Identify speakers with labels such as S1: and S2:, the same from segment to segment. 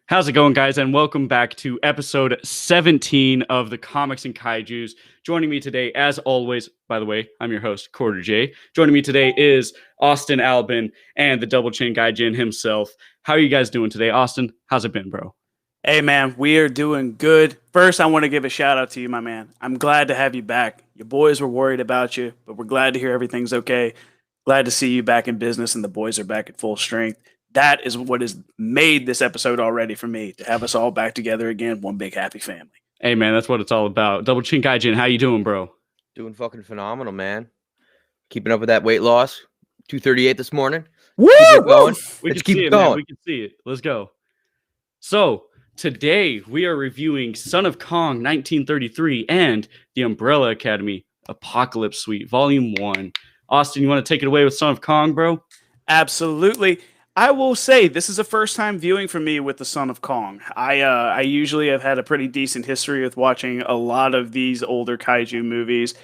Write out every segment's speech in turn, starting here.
S1: How's it going, guys? And welcome back to episode 17 of the Comics and Kaijus. Joining me today, as always, by the way, I'm your host, Quarter J. Joining me today is Austin Albin and the Double Chin Gaijin himself. How are you guys doing today? Austin, how's it been, bro?
S2: Hey, man, we are doing good. First, I want to give a shout out to you, my man. I'm glad to have you back. Your boys were worried about you, but we're glad to hear everything's okay. Glad to see you back in business and the boys are back at full strength. That is what has made this episode already for me, to have us all back together again, one big happy family.
S1: Hey, man, that's what it's all about. Double Chin Gaijin, how you doing, bro?
S3: Doing fucking phenomenal, man. Keeping up with that weight loss. 238 this morning.
S2: Woo!
S3: Keep it going.
S1: We
S3: Let's
S1: can
S3: keep
S1: see it,
S3: going.
S1: man. We can see it. Let's go. So, today we are reviewing Son of Kong 1933 and The Umbrella Academy Apocalypse Suite, Volume 1. Austin, you want to take it away with Son of Kong, bro?
S2: Absolutely. I will say this is a first time viewing for me with the Son of Kong. I usually have had a pretty decent history with watching a lot of these older kaiju movies.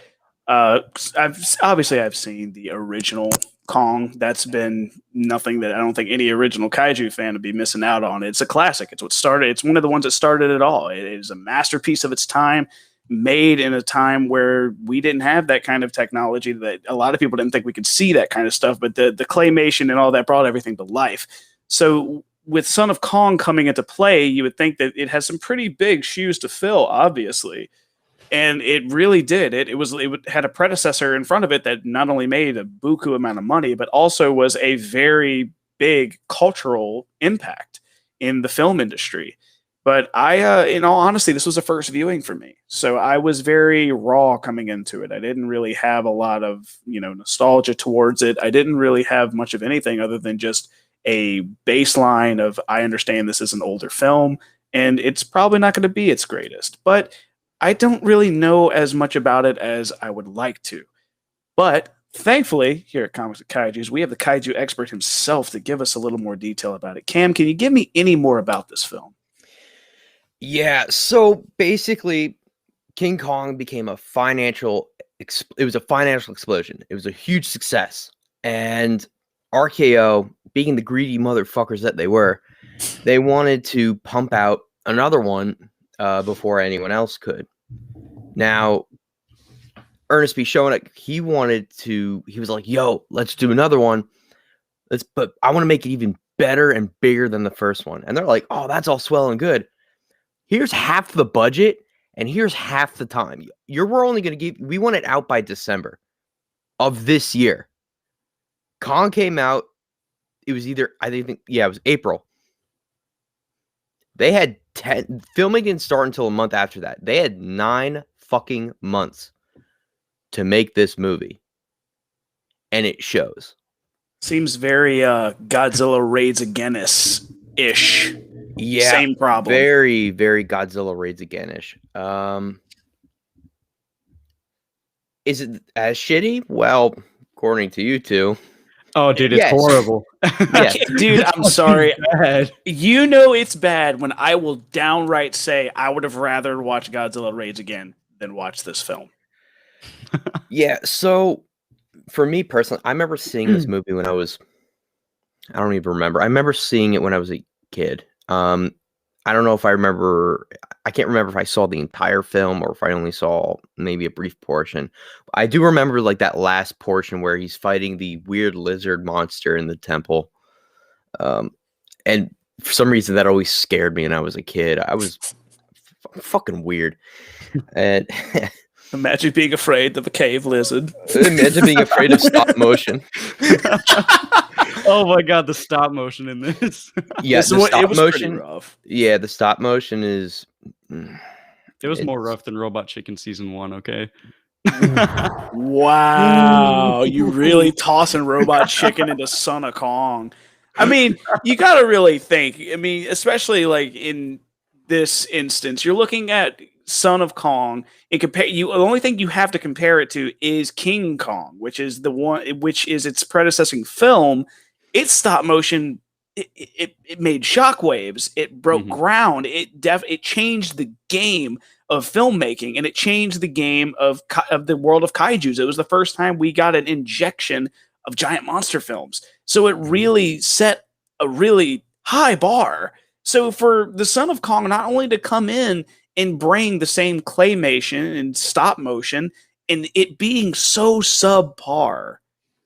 S2: I've seen the original Kong. That's been nothing that I don't think any original kaiju fan would be missing out on. It's a classic. It's what started. It's one of the ones that started it all. It is a masterpiece of its time, made in a time where we didn't have that kind of technology, that a lot of people didn't think we could see that kind of stuff, but the claymation and all that brought everything to life. So with Son of Kong coming into play, you would think that it has some pretty big shoes to fill, obviously. And it really did. It had a predecessor in front of it that not only made a buku amount of money, but also was a very big cultural impact in the film industry. But in all honesty, this was a first viewing for me. So I was very raw coming into it. I didn't really have a lot of, nostalgia towards it. I didn't really have much of anything other than just a baseline of, I understand this is an older film and it's probably not going to be its greatest. But I don't really know as much about it as I would like to. But thankfully, here at Comics and Kaijus, we have the kaiju expert himself to give us a little more detail about it. Cam, can you give me any more about this film?
S3: Yeah, so basically, King Kong became a financial explosion. It was a huge success. And RKO, being the greedy motherfuckers that they were, they wanted to pump out another one before anyone else could. Now, Ernest B. Schoeneck, he was like, yo, let's do another one. But I want to make it even better and bigger than the first one. And they're like, oh, that's all swell and good. Here's half the budget and here's half the time. We're only going to we want it out by December of this year. Kong came out. It was it was April. They had filming didn't start until a month after that. They had 9 fucking months to make this movie. And it shows.
S2: Seems very Godzilla Raids Again-ish.
S3: Yeah,
S2: same problem.
S3: Very, very Godzilla Raids Again-ish. Is it as shitty? Well, according to you two.
S1: Oh, dude, it's horrible.
S3: Yes.
S2: Dude, I'm sorry. Bad. You know it's bad when I will downright say I would have rather watched Godzilla Raids Again than watch this film.
S3: Yeah, so for me personally, I remember seeing this movie when I don't even remember. I remember seeing it when I was a kid. I don't know if I can't remember if I saw the entire film or if I only saw maybe a brief portion. I do remember like that last portion where he's fighting the weird lizard monster in the temple. And for some reason that always scared me when I was a kid. I was fucking weird. And
S2: imagine being afraid of a cave lizard.
S3: Imagine being afraid of stop motion.
S1: Oh my god, the stop motion in this.
S3: Yeah, the stop motion.
S2: Rough.
S3: Yeah, the stop motion is.
S1: It was more rough than Robot Chicken season 1. Okay.
S2: Wow, you really tossing Robot Chicken into Son of Kong. I mean, you got to really think. I mean, especially like in this instance, you're looking at Son of Kong and the only thing you have to compare it to is King Kong, which is its predecessor film. Its stop motion, it made shockwaves. It broke ground. It changed the game of filmmaking, and it changed the game of the world of kaijus. It was the first time we got an injection of giant monster films. So it really set a really high bar. So for the Son of Kong not only to come in and bring the same claymation and stop motion, and it being so subpar,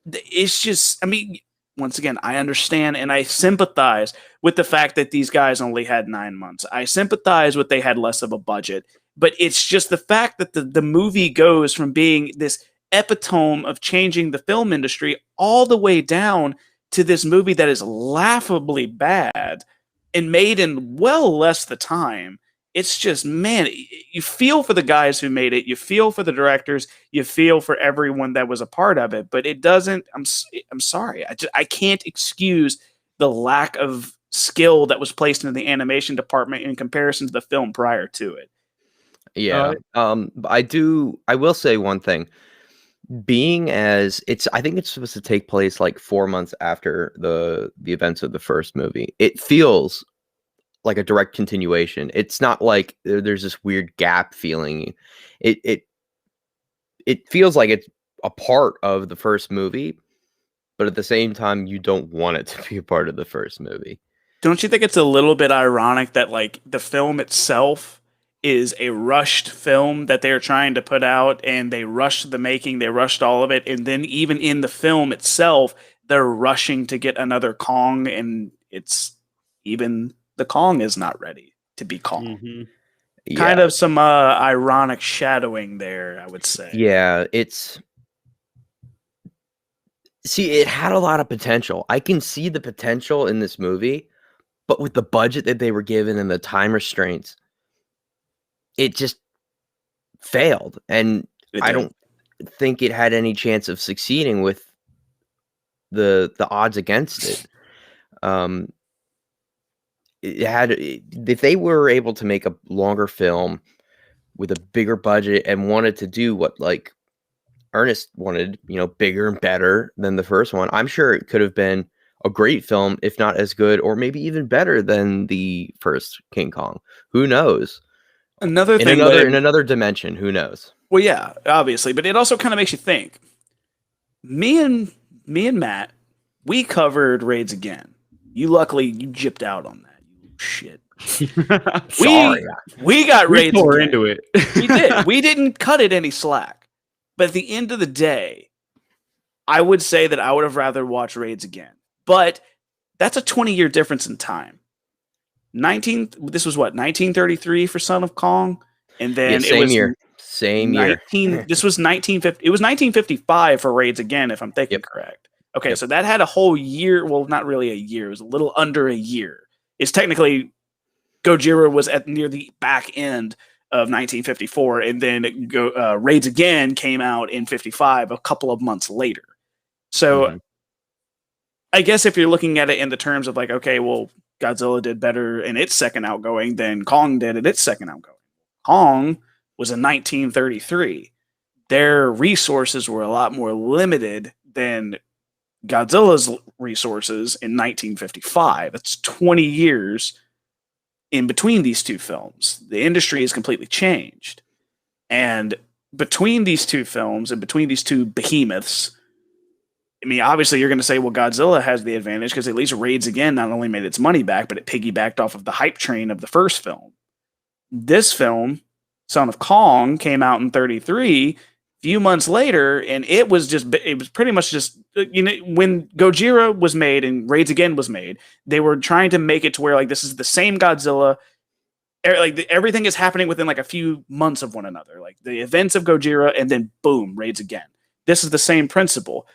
S2: it's just, I mean, once again, I understand and I sympathize with the fact that these guys only had 9 months. I sympathize with they had less of a budget, but it's just the fact that the movie goes from being this epitome of changing the film industry all the way down to this movie that is laughably bad and made in well less the time. It's just, man, you feel for the guys who made it. You feel for the directors. You feel for everyone that was a part of it. But it doesn't. I'm sorry. I can't excuse the lack of skill that was placed into the animation department in comparison to the film prior to it.
S3: Yeah. I will say one thing. Being as I think it's supposed to take place like 4 months after the events of the first movie. It feels like a direct continuation. It's not like there's this weird gap feeling. It feels like it's a part of the first movie, but at the same time, you don't want it to be a part of the first movie.
S2: Don't you think it's a little bit ironic that like the film itself is a rushed film that they're trying to put out, and they rushed the making, they rushed all of it, and then even in the film itself, they're rushing to get another Kong, and it's even the Kong is not ready to be Kong.
S1: Mm-hmm.
S3: Yeah.
S2: Kind of some ironic shadowing there, I would say.
S3: Yeah, it had a lot of potential. I can see the potential in this movie, but with the budget that they were given and the time restraints, it just failed. And I don't think it had any chance of succeeding with the odds against it. If they were able to make a longer film with a bigger budget and wanted to do what like Ernest wanted, bigger and better than the first one, I'm sure it could have been a great film, if not as good or maybe even better than the first King Kong. Who knows?
S2: Another thing,
S3: in another dimension, who knows?
S2: Well, yeah, obviously, but it also kind of makes you think. Me and Matt, we covered Raids Again. You gypped out on that. You shit.
S3: Sorry.
S2: We got Raids
S1: tore
S2: Again.
S1: into it.
S2: We did. We didn't cut it any slack. But at the end of the day, I would say that I would have rather watched Raids Again. But that's a 20-year difference in time. This was what, 1933 for Son of Kong? And then
S3: Same year.
S2: This was 1950. It was 1955 for Raids Again, if I'm thinking correct. Okay, so that had a whole year. Well, not really a year. It was a little under a year. It's technically Gojira was at near the back end of 1954, and then Raids Again came out in 55, a couple of months later. So I guess if you're looking at it in the terms of like, okay, well, Godzilla did better in its second outgoing than Kong did in its second outgoing. Kong was in 1933. Their resources were a lot more limited than Godzilla's resources in 1955. That's 20 years in between these two films. The industry has completely changed. And between these two films and between these two behemoths, I mean, obviously you're going to say, well, Godzilla has the advantage because at least Raids Again not only made its money back, but it piggybacked off of the hype train of the first film. This film, Son of Kong, came out in 1933, few months later, and it was pretty much just, when Gojira was made and Raids Again was made, they were trying to make it to where like this is the same Godzilla. Like everything is happening within like a few months of one another, like the events of Gojira, and then boom, Raids Again. This is the same principle.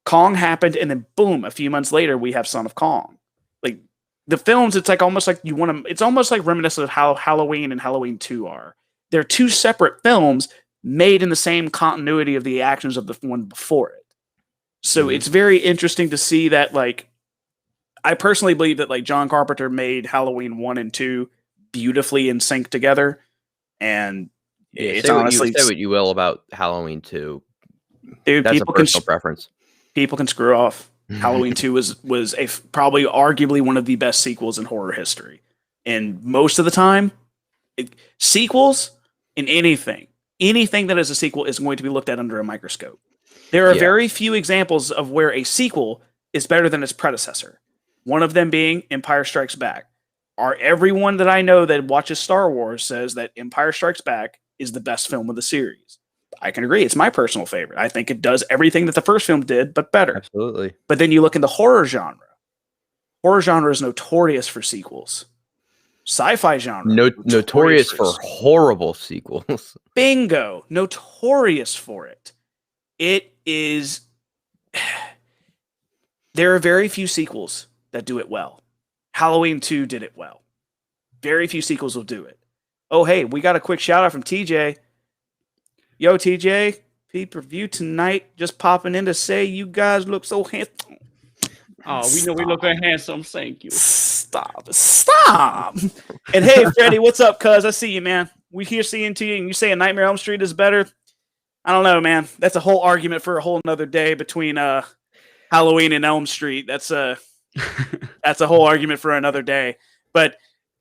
S2: Kong happened, and then boom, a few months later, we have Son of Kong. Like the films, it's like almost like it's almost like reminiscent of how Halloween and Halloween 2 are. They're two separate films made in the same continuity of the actions of the one before it. So it's very interesting to see that, like, I personally believe that like John Carpenter made Halloween 1 and 2 beautifully in sync together. And it's honestly,
S3: say what you will about Halloween 2.
S2: Dude,
S3: that's a personal preference.
S2: People can screw off. Halloween 2 was probably arguably one of the best sequels in horror history. And most of the time, sequels in anything. Anything that is a sequel is going to be looked at under a microscope. There are very few examples of where a sequel is better than its predecessor. One of them being Empire Strikes Back. Everyone that I know that watches Star Wars says that Empire Strikes Back is the best film of the series. I can agree. It's my personal favorite. I think it does everything that the first film did, but better.
S3: Absolutely.
S2: But then you look in the horror genre. Horror genre is notorious for sequels. Sci-fi genre.
S3: Notorious for horrible sequels.
S2: Bingo. Notorious for it. It is... There are very few sequels that do it well. Halloween 2 did it well. Very few sequels will do it. Oh, hey, we got a quick shout out from TJ. Yo, TJ, pay-per-view tonight. Just popping in to say you guys look so handsome.
S1: Oh, we know we look handsome. Thank you.
S2: Stop. And hey, Freddie, what's up, cuz? I see you, man. We here seeing to you, and you say A Nightmare on Elm Street is better. I don't know, man. That's a whole argument for a whole nother day between Halloween and Elm Street. That's a whole argument for another day. But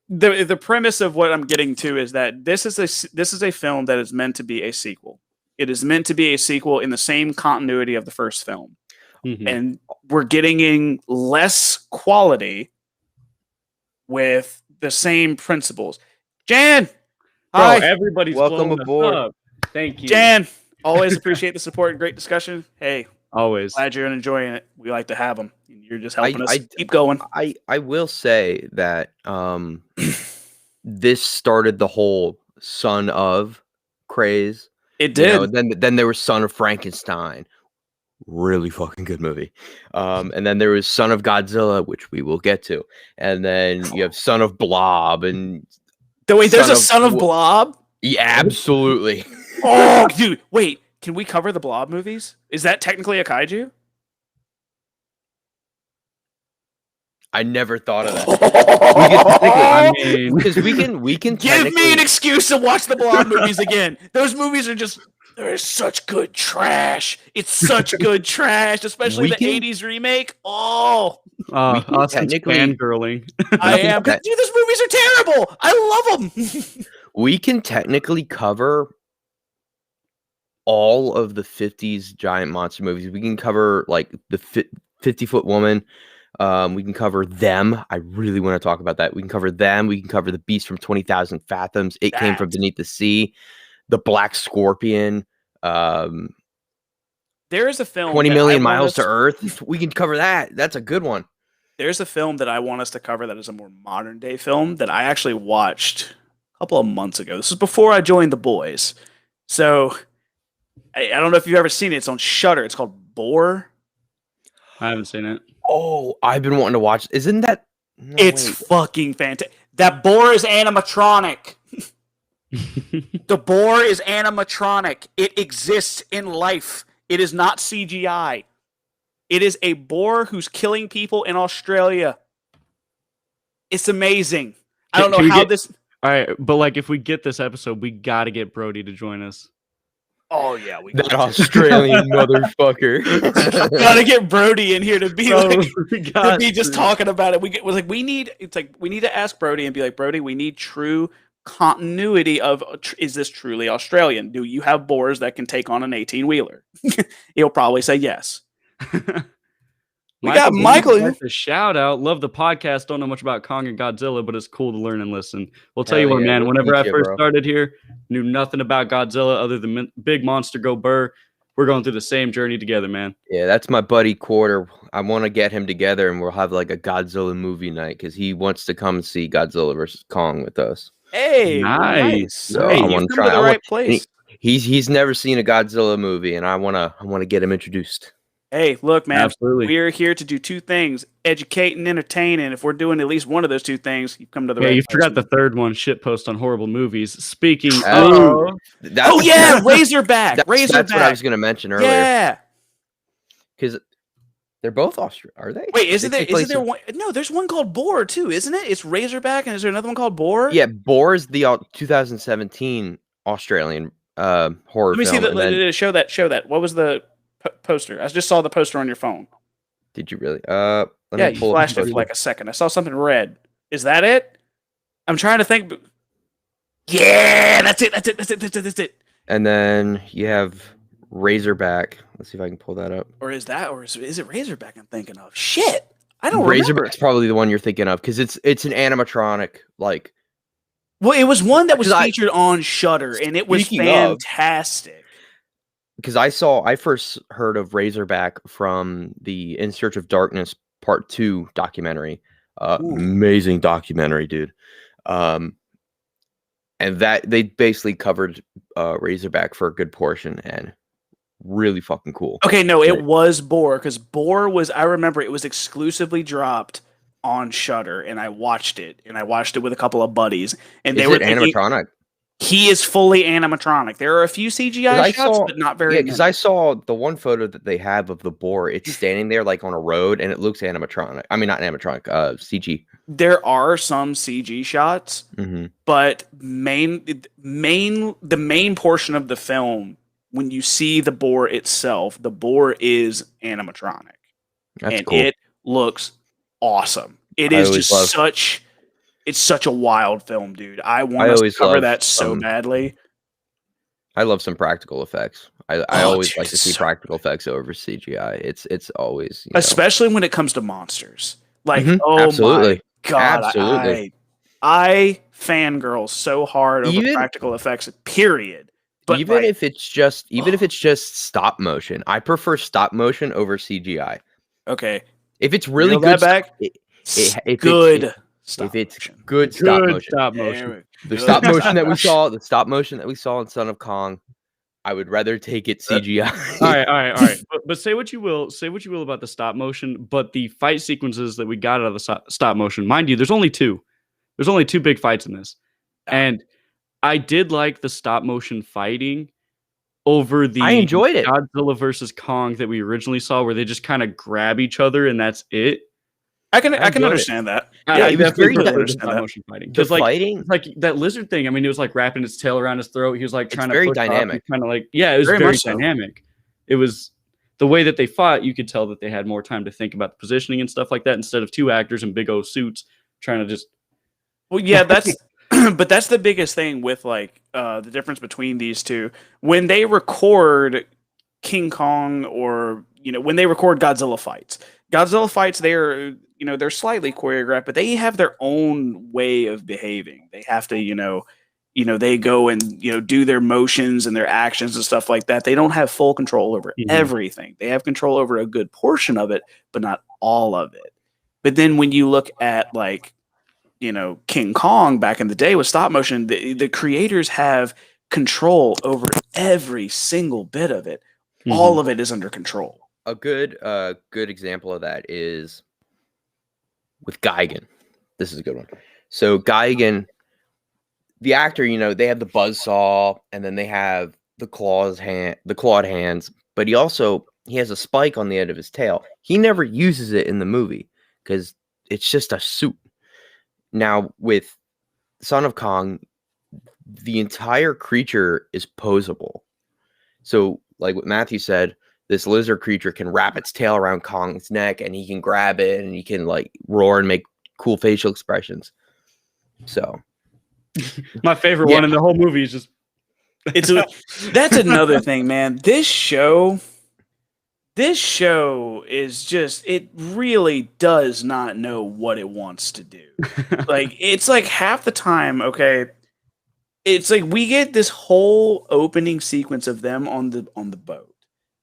S2: the premise of what I'm getting to is that this is a film that is meant to be a sequel. It is meant to be a sequel in the same continuity of the first film. Mm-hmm. And we're getting in less quality with the same principles. Jan! Hi!
S1: Bro, everybody's
S3: welcome aboard.
S1: Thank you.
S2: Jan! Always appreciate the support and great discussion. Hey.
S1: Always.
S2: Glad you're enjoying it. We like to have them. You're just helping us keep going.
S3: I will say that this started the whole Son of craze.
S2: It did.
S3: You know, then there was Son of Frankenstein. Really fucking good movie. And then there was Son of Godzilla, which we will get to. And then you have Son of Blob. And
S2: wait, there's a Son of Blob?
S3: Yeah, absolutely.
S2: Oh, dude. Wait. Can we cover the Blob movies? Is that technically a kaiju?
S3: I never thought of that. We can
S2: give me an excuse to watch the Blob movies again. Those movies are they're such good trash. It's such good trash, especially the 80s remake. Oh,
S1: Austin's fangirling.
S2: I am. Dude, those movies are terrible. I love them.
S3: We can technically cover all of the 50s giant monster movies. We can cover like the 50-Foot Woman. We can cover Them. I really want to talk about that. We can cover Them. We can cover The Beast from 20,000 Fathoms. It Came from Beneath the Sea. The Black Scorpion.
S2: There is a film
S3: 20 Million Miles to Earth. We can cover that. That's a good one.
S2: There's a film that I want us to cover that is a more modern day film that I actually watched a couple of months ago. This is before I joined the boys. So I don't know if you've ever seen it. It's on Shudder. It's called Boar.
S1: I haven't seen it.
S3: Oh, I've been wanting to watch. Isn't that? No,
S2: it's fucking fantastic. That boar is animatronic. The boar is animatronic. It exists in life. It is not CGI. It is a boar who's killing people in Australia. It's amazing. I don't know how this...
S1: All right, but like if we get this episode, we got to get Brody to join us.
S2: Oh, yeah.
S3: That Australian motherfucker.
S2: Gotta get Brody in here to be just talking about it. We need to ask Brody and be like, Brody, we need true continuity of, is this truly Australian? Do you have boars that can take on an 18-wheeler? He'll probably say yes. We got Michael.
S1: The shout out. Love the podcast. Don't know much about Kong and Godzilla, but it's cool to learn and listen. We'll tell you what, man. Whenever I first started here, knew nothing about Godzilla other than big monster go burr. We're going through the same journey together, man.
S3: Yeah, that's my buddy Quarter. I want to get him together, and we'll have like a Godzilla movie night because he wants to come see Godzilla versus Kong with us.
S2: Hey,
S1: nice.
S2: So hey, I want to try. The right place.
S3: He's never seen a Godzilla movie, and I want to get him introduced.
S2: Hey, look, man,
S1: absolutely.
S2: We're here to do two things, educate and entertain. And if we're doing at least one of those two things, you come to the right place.
S1: You forgot the third one, shit post on horrible movies. Speaking
S2: of... Razorback. Razorback.
S3: That's what I was going to mention earlier.
S2: Yeah.
S3: Because they're both Australian, are they?
S2: Wait, isn't there one? No, there's one called Boar, too, isn't it? It's Razorback, and is there another one called Boar?
S3: Yeah, Boar is the 2017 Australian horror film.
S2: Let me see show that. What was the... poster? I just saw the poster on your phone.
S3: Did you really?
S2: Yeah, you flashed it for like a second. I saw something red. Is that it? I'm trying to think. Yeah, that's it. That's it. That's it. That's it. That's it.
S3: And then you have Razorback. Let's see if I can pull that up.
S2: Or is it Razorback I'm thinking of? Shit, I don't remember.
S3: Razorback's probably the one you're thinking of because it's an animatronic. Like,
S2: well, it was one that was
S3: 'Cause
S2: featured on Shudder, and it was
S3: Speaking of-
S2: fantastic.
S3: because I first heard of Razorback from the In Search of Darkness Part 2 documentary. Amazing documentary, dude. And that they basically covered Razorback for a good portion and really fucking cool.
S2: Okay, no, it was Boar because Boar was. I remember it was exclusively dropped on Shudder, and I watched it, with a couple of buddies, and
S3: Is
S2: they were
S3: it animatronic?
S2: He is fully animatronic. There are a few CGI shots, but not very.
S3: Yeah, because I saw the one photo that they have of the boar. It's standing there like on a road, and it looks animatronic. I mean, not animatronic. CG.
S2: There are some CG shots, but the main portion of the film, when you see the boar itself, the boar is animatronic.
S3: That's
S2: and
S3: cool.
S2: It looks awesome. It is just such a wild film, dude. I want us to cover that so badly.
S3: I love some practical effects. I always like to see practical effects over CGI. It's always,
S2: especially when it comes to monsters. Like,
S3: absolutely.
S2: My God,
S3: absolutely.
S2: I fangirl so hard over practical effects, period. But
S3: even if it's just stop motion, I prefer stop motion over CGI.
S2: Okay.
S3: If it's really good,
S2: good
S3: stop motion. The stop motion that we saw in Son of Kong, I would rather take it CGI.
S1: All right. But say what you will about the stop motion, but the fight sequences that we got out of the stop motion, mind you, there's only two big fights in this, and I did like the stop motion fighting over the
S3: I enjoyed it.
S1: Godzilla versus Kong that we originally saw, where they just kind of grab each other and that's it.
S2: I can understand that.
S1: I definitely
S2: understand
S1: stop motion fighting. Because like that lizard thing, I mean, it was like wrapping its tail around his throat. He was like trying to
S3: very
S1: push
S3: dynamic.
S1: Kind of like, yeah, it was very dynamic. It was the way that they fought. You could tell that they had more time to think about the positioning and stuff like that instead of two actors in big old suits trying to just.
S2: Well, yeah, that's. But that's the biggest thing with like the difference between these two. When they record King Kong or when they record Godzilla fights, they're slightly choreographed, but they have their own way of behaving. They have to they go and do their motions and their actions and stuff like that. They don't have full control over everything. They have control over a good portion of it, but not all of it. But then when you look at like King Kong back in the day with stop motion, the creators have control over every single bit of it. All of it is under control.
S3: A good example of that is with Gigan. This is a good one. So Gigan, the actor, they have the buzzsaw and then they have the clawed hands, but he has a spike on the end of his tail. He never uses it in the movie because it's just a suit. Now, with Son of Kong, the entire creature is posable. So, like what Matthew said, this lizard creature can wrap its tail around Kong's neck, and he can grab it, and he can like roar and make cool facial expressions. So,
S1: my favorite one in the whole movie is just.
S2: That's another thing, man. This show is just, it really does not know what it wants to do. Like, it's like half the time, okay, it's like we get this whole opening sequence of them on the boat.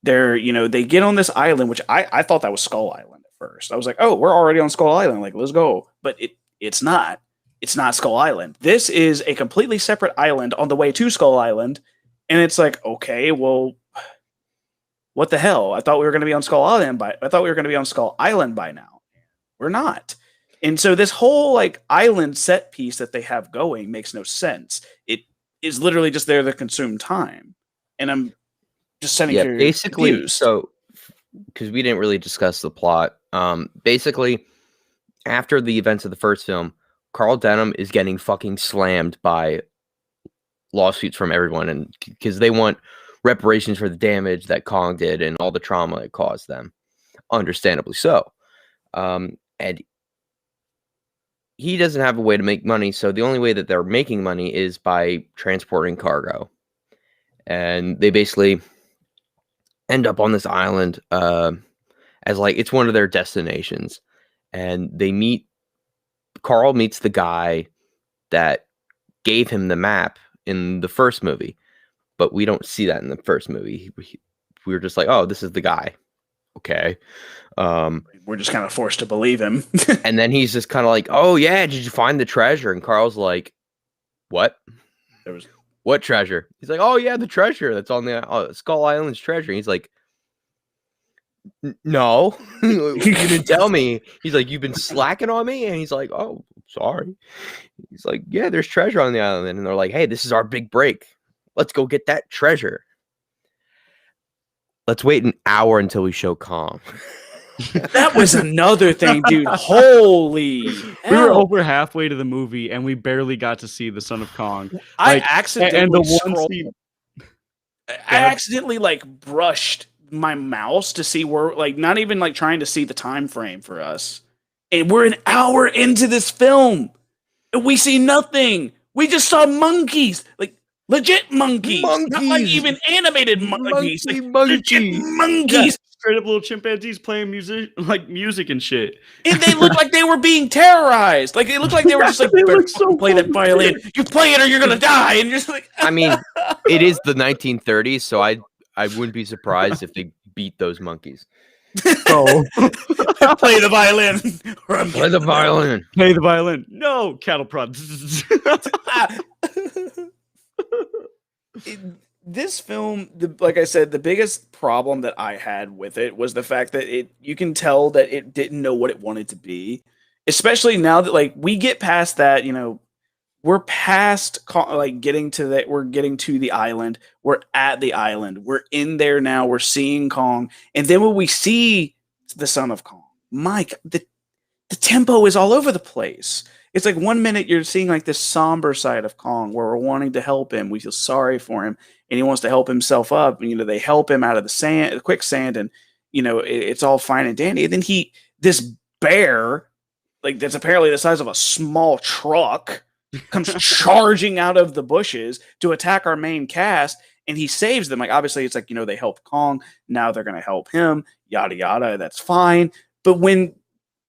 S2: They're, they get on this island, which I thought that was Skull Island at first. I was like, oh, we're already on Skull Island. Like, let's go. But it's not. It's not Skull Island. This is a completely separate island on the way to Skull Island. And it's like, okay, well, what the hell? I thought we were going to be on Skull Island by now. We're not. And so this whole like island set piece that they have going makes no sense. It is literally just there to consume time. And I'm just sending
S3: basically
S2: confused.
S3: So because we didn't really discuss the plot. Basically, after the events of the first film, Carl Denham is getting fucking slammed by lawsuits from everyone, and because they want reparations for the damage that Kong did and all the trauma it caused them, understandably so. And he doesn't have a way to make money, so the only way that they're making money is by transporting cargo. And they basically end up on this island as like it's one of their destinations. And Carl meets the guy that gave him the map in the first movie, but we don't see that in the first movie. We were just like, oh, this is the guy. Okay.
S2: We're just kind of forced to believe him.
S3: And then he's just kind of like, oh yeah, did you find the treasure? And Carl's like, what? What treasure? He's like, oh yeah, the treasure that's on the Skull Island's treasure. And he's like, no, you didn't tell me. He's like, you've been slacking on me? And he's like, oh, sorry. He's like, yeah, there's treasure on the island. And they're like, hey, this is our big break. Let's go get that treasure. Let's wait an hour until we show Kong.
S2: That was another thing, dude. Holy hell.
S1: We were over halfway to the movie and we barely got to see the Son of Kong.
S2: I accidentally
S1: I
S2: accidentally like brushed my mouse to see where, like, not even like trying to see the time frame for us. And we're an hour into this film. And we see nothing. We just saw monkeys. Like legit monkeys. Not like even animated monkeys. Legit monkeys.
S1: Yeah, straight up little chimpanzees playing music and shit.
S2: And they looked like they were being terrorized. Like it looked like they were just like, you better play that violin. You play it or you're gonna die. And you're just like,
S3: I mean, it is the 1930s, so I wouldn't be surprised if they beat those monkeys.
S1: Oh,
S2: play the violin.
S3: Play the violin.
S1: Play the violin. No, cattle prod.
S2: This film, like I said, the biggest problem that I had with it was the fact that you can tell that it didn't know what it wanted to be, especially now that like we get past that, we're past like getting to that. We're getting to the island. We're at the island. We're in there now. We're seeing Kong, and then when we see the Son of Kong, Mike, the tempo is all over the place. It's like 1 minute you're seeing like this somber side of Kong where we're wanting to help him. We feel sorry for him and he wants to help himself up. And, they help him out of the quicksand and, it's all fine and dandy. And then this bear, like that's apparently the size of a small truck, comes charging out of the bushes to attack our main cast. And he saves them. Like, obviously it's like, they helped Kong. Now they're going to help him, yada, yada. That's fine. But when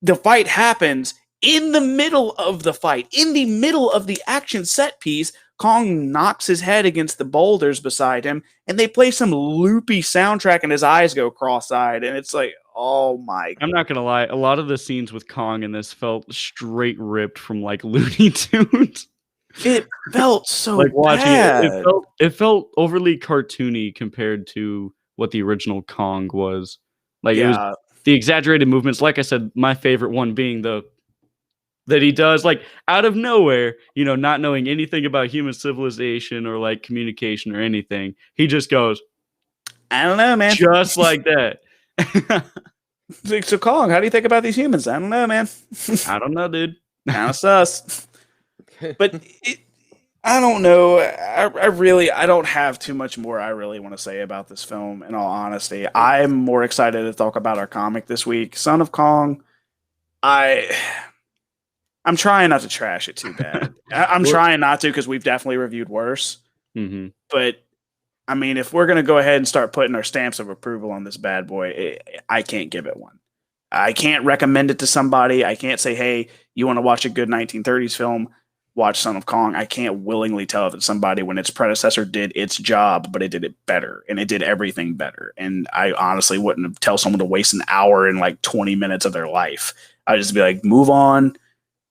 S2: the fight happens, in the middle of the fight, in the middle of the action set piece, Kong knocks his head against the boulders beside him, and they play some loopy soundtrack, and his eyes go cross-eyed, and it's like, oh my God.
S1: I'm not gonna lie, a lot of the scenes with Kong in this felt straight ripped from like Looney Tunes.
S2: It felt so
S1: like watching
S2: bad.
S1: It felt overly cartoony compared to what the original Kong was. Like it was the exaggerated movements. Like I said, my favorite one being that he does like out of nowhere, not knowing anything about human civilization or like communication or anything. He just goes,
S2: I don't know, man.
S1: Just like that.
S2: So Kong, how do you think about these humans? I don't know, man.
S1: I don't know, dude.
S2: Kind of sus. But I don't know. I don't have too much more I really want to say about this film, in all honesty. I'm more excited to talk about our comic this week. Son of Kong, I'm trying not to trash it too bad. I'm trying not to because we've definitely reviewed worse.
S1: Mm-hmm.
S2: But, I mean, if we're going to go ahead and start putting our stamps of approval on this bad boy, I can't give it one. I can't recommend it to somebody. I can't say, hey, you want to watch a good 1930s film? Watch Son of Kong. I can't willingly tell that somebody, when its predecessor did its job, but it did it better, and it did everything better. And I honestly wouldn't tell someone to waste an hour and like 20 minutes of their life. I'd just be like, move on.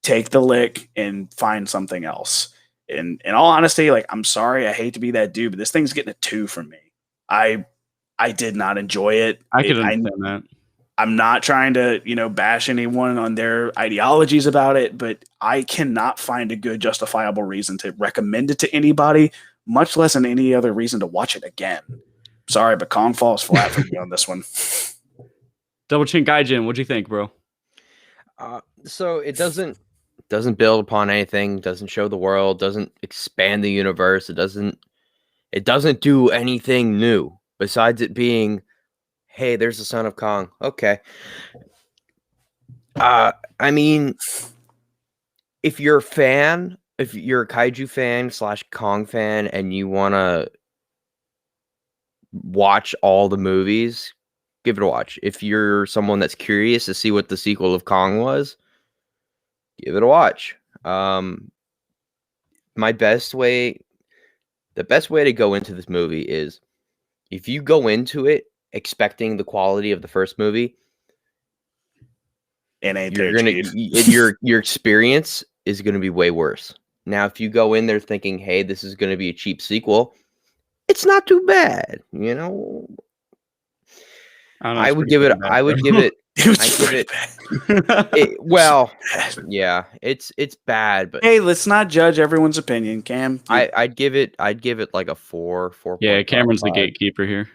S2: Take the lick and find something else. And in all honesty, like, I'm sorry, I hate to be that dude, but this thing's getting a 2 from me. I did not enjoy it.
S1: I can understand that.
S2: I'm not trying to, bash anyone on their ideologies about it, but I cannot find a good justifiable reason to recommend it to anybody, much less in any other reason to watch it again. Sorry, but Kong falls flat for me on this one.
S3: Double Chin Gaijin, what'd you think, bro? So it doesn't build upon anything, doesn't show the world, doesn't expand the universe. It doesn't do anything new besides it being, hey, there's the Son of Kong. Okay. I mean, if you're a fan, if you're a kaiju fan / Kong fan, and you want to watch all the movies, give it a watch. If you're someone that's curious to see what the sequel of Kong was, give it a watch. The best way to go into this movie is if you go into it expecting the quality of the first movie,
S2: And ain't
S3: you're
S2: there,
S3: gonna
S2: Chief.
S3: your experience is gonna be way worse. Now, if you go in there thinking, "Hey, this is gonna be a cheap sequel," it's not too bad, you know.
S1: I don't know,
S3: I
S1: it's
S3: would
S1: pretty
S3: give it.
S1: fucking bad,
S3: I would
S1: bro.
S3: give it.
S2: It was
S3: I give
S2: pretty
S3: it.
S2: bad.
S3: Well, yeah, it's bad, but
S2: Hey, let's not judge everyone's opinion, Cam.
S3: I'd give it like a 4.
S1: Yeah, Cameron's the
S3: 4.55.
S1: gatekeeper here.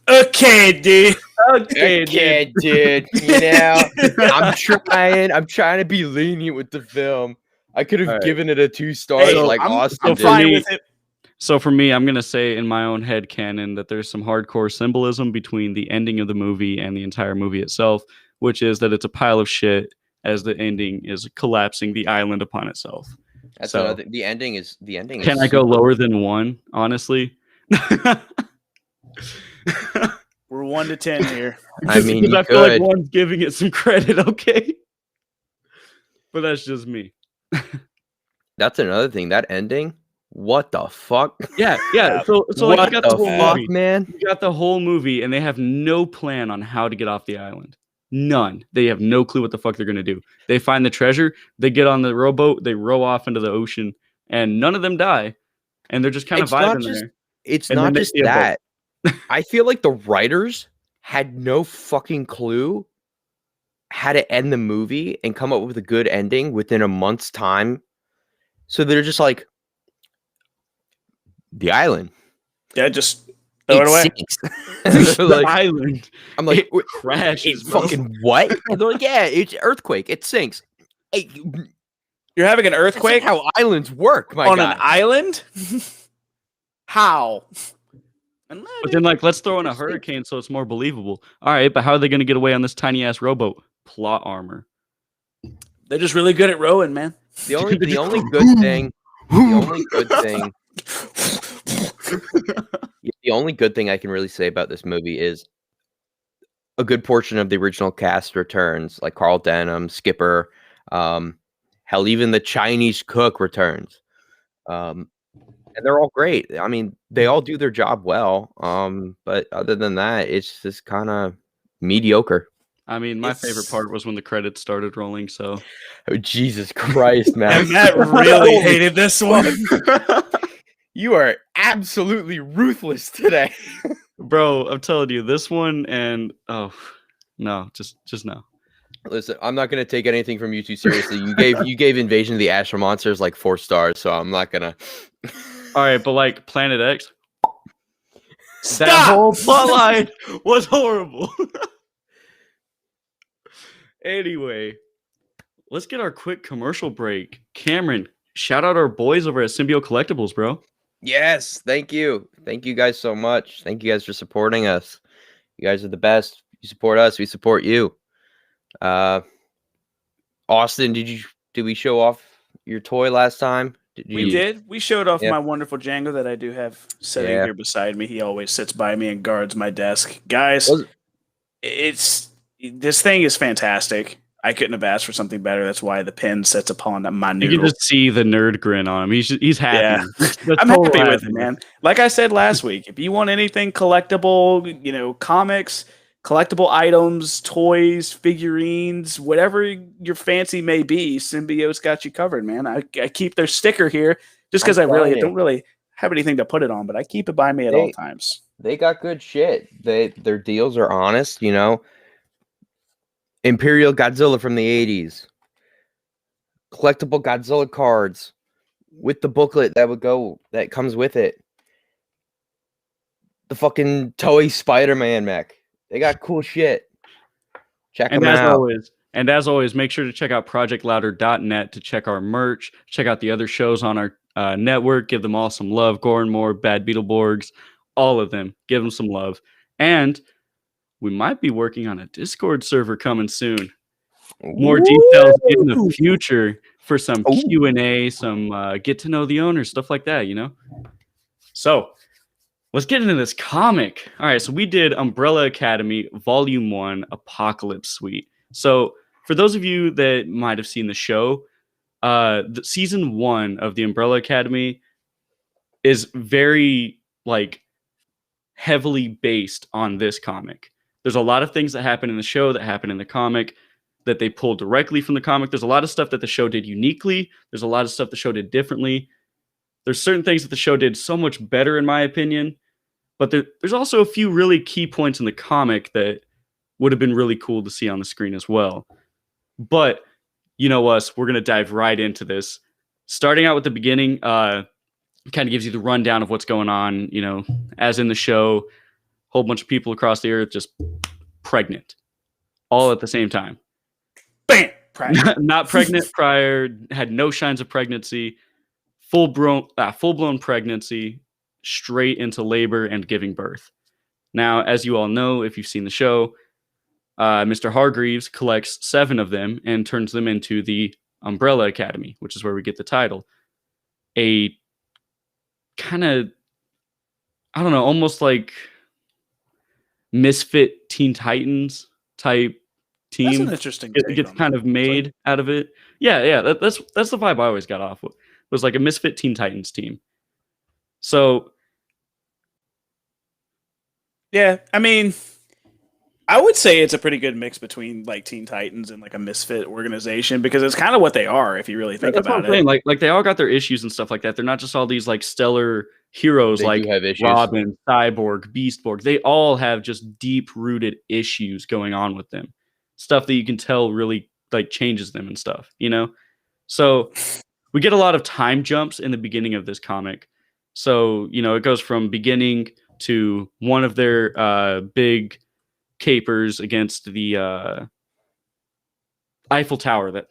S2: Okay, dude.
S3: Okay, dude. You know, I'm trying to be lenient with the film. I could have
S1: All right.
S3: given it a 2 stars
S2: Hey,
S3: like
S2: I'm
S3: Austin did.
S2: fine with it.
S1: So for me, I'm gonna say in my own head canon that there's some hardcore symbolism between the ending of the movie and the entire movie itself, which is that it's a pile of shit as the ending is collapsing the island upon itself.
S3: That's
S1: So-
S3: another. The ending is.
S1: Can I go lower than 1? Honestly,
S2: We're 1 to 10 here.
S3: I mean,
S1: because
S3: you
S1: I feel like
S3: could.
S1: 1's giving it some credit, okay? But that's just me.
S3: That's another thing. That ending. What the fuck?
S1: Yeah. So like,
S3: What
S1: you got the
S3: the
S1: whole
S3: fuck,
S1: movie.
S3: man?
S1: You got the whole movie, and they have no plan on how to get off the island. None. They have no clue what the fuck they're gonna do. They find the treasure, they get on the rowboat, they row off into the ocean, and none of them die. And they're just kind of
S3: It's not
S1: vibing
S3: just-
S1: there.
S3: It's
S1: And then
S3: not
S1: they
S3: just
S1: see a boat.
S3: that. I feel like the writers had no fucking clue how to end the movie and come up with a good ending within a month's time. So they're just like, the island.
S2: Yeah, just throw it away.
S3: sinks. And they're
S1: The
S3: like,
S1: island.
S3: I'm like,
S1: It crashes.
S3: it's
S1: bro.
S3: fucking what? And they're like, yeah, it's earthquake. It sinks. Hey,
S2: You're having an
S3: that's
S2: earthquake
S3: not how islands work, my
S2: on
S3: guy.
S2: an island? How?
S1: But then, like, let's throw in a
S3: Just think-
S1: hurricane so it's more believable. All right, but how are they going to get away on this tiny ass rowboat? Plot armor.
S2: They're just really good at rowing, man.
S3: The only good thing, the only good thing I can really say about this movie is a good portion of the original cast returns, like Carl Denham, Skipper, hell, even the Chinese cook returns. And they're all great. I mean, they all do their job well. But other than that, it's just kind of mediocre.
S1: I mean, my favorite part was when the credits started rolling. So
S3: Oh, Jesus Christ, man.
S2: And Matt really hated this one.
S3: You are absolutely ruthless today.
S1: bro, I'm telling you, this one and no, just no.
S3: Listen, I'm not gonna take anything from you too seriously. You gave Invasion of the Astro Monsters like 4 stars, so I'm not gonna.
S1: All right, but like Planet X, that
S2: Stop!
S1: whole plotline was horrible. Anyway, let's get our quick commercial break. Cameron, shout out our boys over at Symbio Collectibles, bro.
S3: Yes, thank you guys so much. Thank you guys for supporting us. You guys are the best. You support us, we support you. Austin, did we show off your toy last time?
S2: We did. We showed off
S3: Yeah.
S2: my wonderful Django that I do have sitting
S3: Yeah.
S2: here beside me. He always sits by me and guards my desk. Guys, this thing is fantastic. I couldn't have asked for something better. That's why the pin sits upon my
S1: You
S2: noodle.
S1: can just see the nerd grin on him. He's happy.
S2: Yeah.
S1: The
S2: I'm
S1: total
S2: happy with
S1: happiness.
S2: it, man. Like I said last week, if you want anything collectible, comics, collectible items, toys, figurines, whatever your fancy may be, Symbiote's got you covered, man. I keep their sticker here just because I don't really have anything to put it on, but I keep it by me at all times.
S3: They got good shit. Their deals are honest, Imperial Godzilla from the 80s. Collectible Godzilla cards with the booklet that comes with it. The fucking Toei Spider-Man mech. They got cool shit. Check them out.
S1: As always, make sure to check out projectlouder.net to check our merch, check out the other shows on our network, give them all some love. Goranmore, Bad Beetleborgs, all of them. Give them some love. And we might be working on a Discord server coming soon. more details in the
S3: Woo!
S1: future for some
S3: Ooh.
S1: Q&A, some get to know the owner, stuff like that, So let's get into this comic. All right, so we did Umbrella Academy Volume 1 Apocalypse Suite. So for those of you that might have seen the show, the season 1 of the Umbrella Academy is very heavily based on this comic. There's a lot of things that happen in the show that happen in the comic that they pull directly from the comic. There's a lot of stuff that the show did uniquely. There's a lot of stuff the show did differently. There's certain things that the show did so much better, in my opinion. But there's also a few really key points in the comic that would have been really cool to see on the screen as well. But you know us, we're going to dive right into this. Starting out with the beginning, kind of gives you the rundown of what's going on, as in the show, a whole bunch of people across the earth just pregnant, all at the same time.
S2: Bam!
S1: Not pregnant prior, had no signs of pregnancy, full-blown pregnancy, straight into labor and giving birth. Now, as you all know, if you've seen the show, Mr. Hargreaves collects 7 of them and turns them into the Umbrella Academy, which is where we get the title. A kind of, I don't know, almost like misfit Teen Titans type team.
S2: That's an interesting
S1: It
S2: take
S1: gets
S2: on
S1: kind
S2: it.
S1: of made out of it. Yeah, that's the vibe I always got off with. It was like a misfit Teen Titans team. So,
S2: yeah, I mean, I would say it's a pretty good mix between Teen Titans and a misfit organization, because it's kind of what they are if you really think
S1: that's what
S2: about
S1: I'm
S2: it.
S1: saying. Like they all got their issues and stuff like that. They're not just all these stellar heroes
S3: They
S1: like
S3: do have issues.
S1: Robin, Cyborg, Beastborg. They all have just deep-rooted issues going on with them. Stuff that you can tell really changes them and stuff, So we get a lot of time jumps in the beginning of this comic. So, it goes from beginning to one of their big capers against the Eiffel Tower that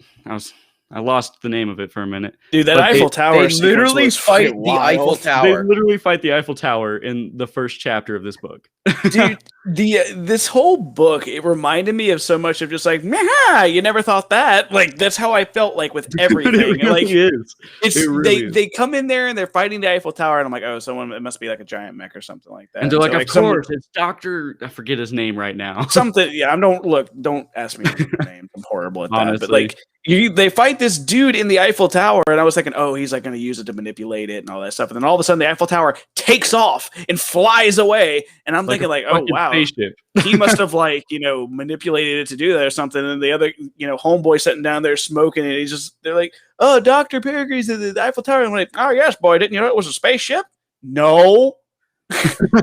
S1: I lost the name of it for a minute.
S2: Dude, that
S1: But
S2: Eiffel Tower
S3: they literally
S2: was
S3: fight
S2: fucking
S3: the Eiffel
S2: wild.
S1: They
S3: Tower.
S1: literally fight the Eiffel Tower in the first chapter of this book.
S2: Dude, this whole book, it reminded me of so much of just meh, you never thought that. That's how I felt with everything.
S1: It really is.
S2: It's
S1: It really is.
S2: they come in there and they're fighting the Eiffel Tower, and I'm like, oh, it must be a giant mech or something like that.
S1: And they're like,
S2: so,
S1: of course, it's Dr. I forget his name right now.
S2: something. Yeah, don't ask me the name. I'm horrible at that.
S1: Honestly.
S2: But they fight this dude in the Eiffel Tower, and I was thinking, oh, he's going to use it to manipulate it and all that stuff. And then all of a sudden, the Eiffel Tower takes off and flies away, and I'm thinking, oh wow,
S1: spaceship.
S2: he must have manipulated it to do that or something. And the other homeboy sitting down there smoking, and they're like, oh, Dr. Peregrine's in the Eiffel Tower. And I'm like, oh yes, boy, didn't you know it was a spaceship? No.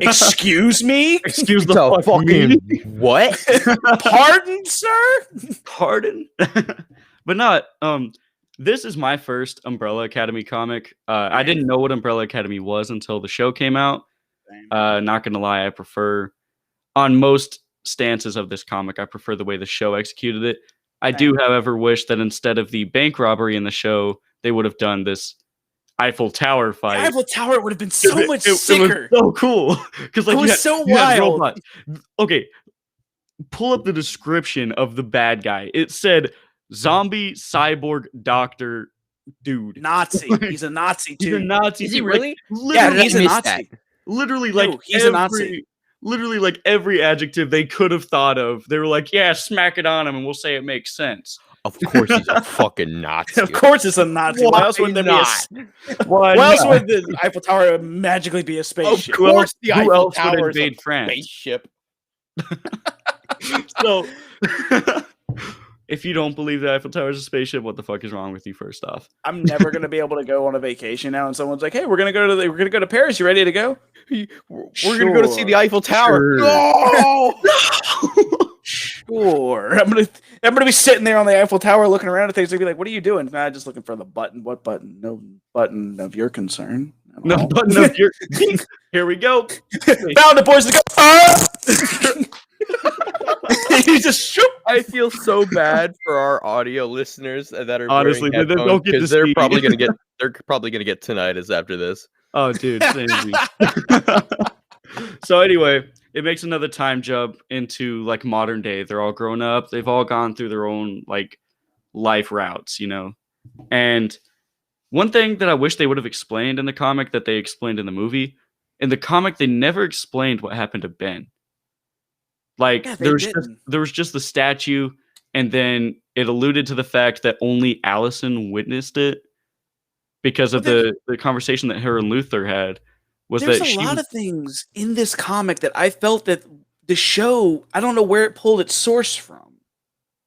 S2: Excuse me?
S1: Excuse the fucking
S3: what?
S2: Pardon, sir?
S1: Pardon? But not this is my first Umbrella Academy comic. I didn't know what Umbrella Academy was until the show came out. Not gonna lie, I prefer on most stances of this comic, I prefer the way the show executed it. I do, however, wish that instead of the bank robbery in the show, they would have done this Eiffel Tower fight.
S2: The Eiffel Tower would have been so much sicker.
S1: It was so cool because
S2: it was so wild.
S1: Okay, pull up the description of the bad guy. It said zombie cyborg doctor dude.
S2: Nazi. He's a Nazi too.
S1: He's a Nazi.
S3: Is he really?
S2: Yeah, he's a Nazi.
S1: Literally,
S2: he's a Nazi.
S1: Literally, every adjective they could have thought of, they were like, "Yeah, smack it on him, and we'll say it makes sense."
S3: Of course, he's a fucking Nazi.
S2: Of course, it's a Nazi. Why else would there be Why else would the Eiffel Tower magically be a spaceship?
S3: Of course, the
S1: Who
S3: Eiffel
S1: else
S3: Tower
S1: would invade
S3: is a
S1: France?
S3: spaceship.
S1: So, if you don't believe the Eiffel Tower is a spaceship, what the fuck is wrong with you? First off,
S2: I'm never gonna be able to go on a vacation now, and someone's like, "Hey, we're gonna go to Paris. You ready to go?"
S3: We're gonna go to see the Eiffel Tower.
S1: Sure.
S3: No!
S2: Sure. I'm gonna be sitting there on the Eiffel Tower looking around at things and be like, "What are you doing?" Nah, just looking for the button. What button? No button of your concern.
S1: no button of your. Here we go.
S2: Found it, boys. Go. You just shoot.
S3: I feel so bad for our audio listeners that are
S1: Honestly,
S3: wearing
S1: they don't
S3: headphones,
S1: get to
S3: 'cause they're
S1: see.
S3: probably gonna get tinnitus after this.
S1: Oh, dude, same. So anyway, it makes another time jump into like modern day. They're all grown up. They've all gone through their own like life routes, And one thing that I wish they would have explained in the comic that they explained in the movie, in the comic they never explained what happened to Ben. Like
S2: Yeah,
S1: there
S2: they
S1: was just,
S2: didn't.
S1: there was just the statue, and then it alluded to the fact that only Allison witnessed it because of
S2: Well,
S1: the conversation that her and Luther had. Was
S2: There's
S1: that
S2: a
S1: she
S2: lot
S1: was
S2: of things in this comic that I felt that the show, I don't know where it pulled its source from.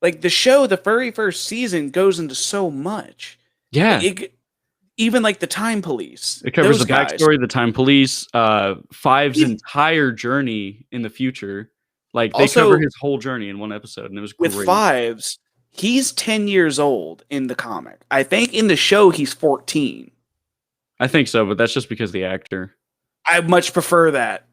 S2: Like the show, the very first season goes into so much.
S1: yeah.
S2: Even like the Time Police,
S1: It covers
S2: those
S1: the
S2: guys.
S1: backstory, the Time Police, Five's
S2: Even-
S1: entire journey in the future. Like they
S2: Also-
S1: cover his whole journey in one episode, and it was
S2: With
S1: great.
S2: Fives, he's 10 years old in the comic. I think in the show he's 14.
S1: I think so, but that's just because the actor.
S2: I much prefer that.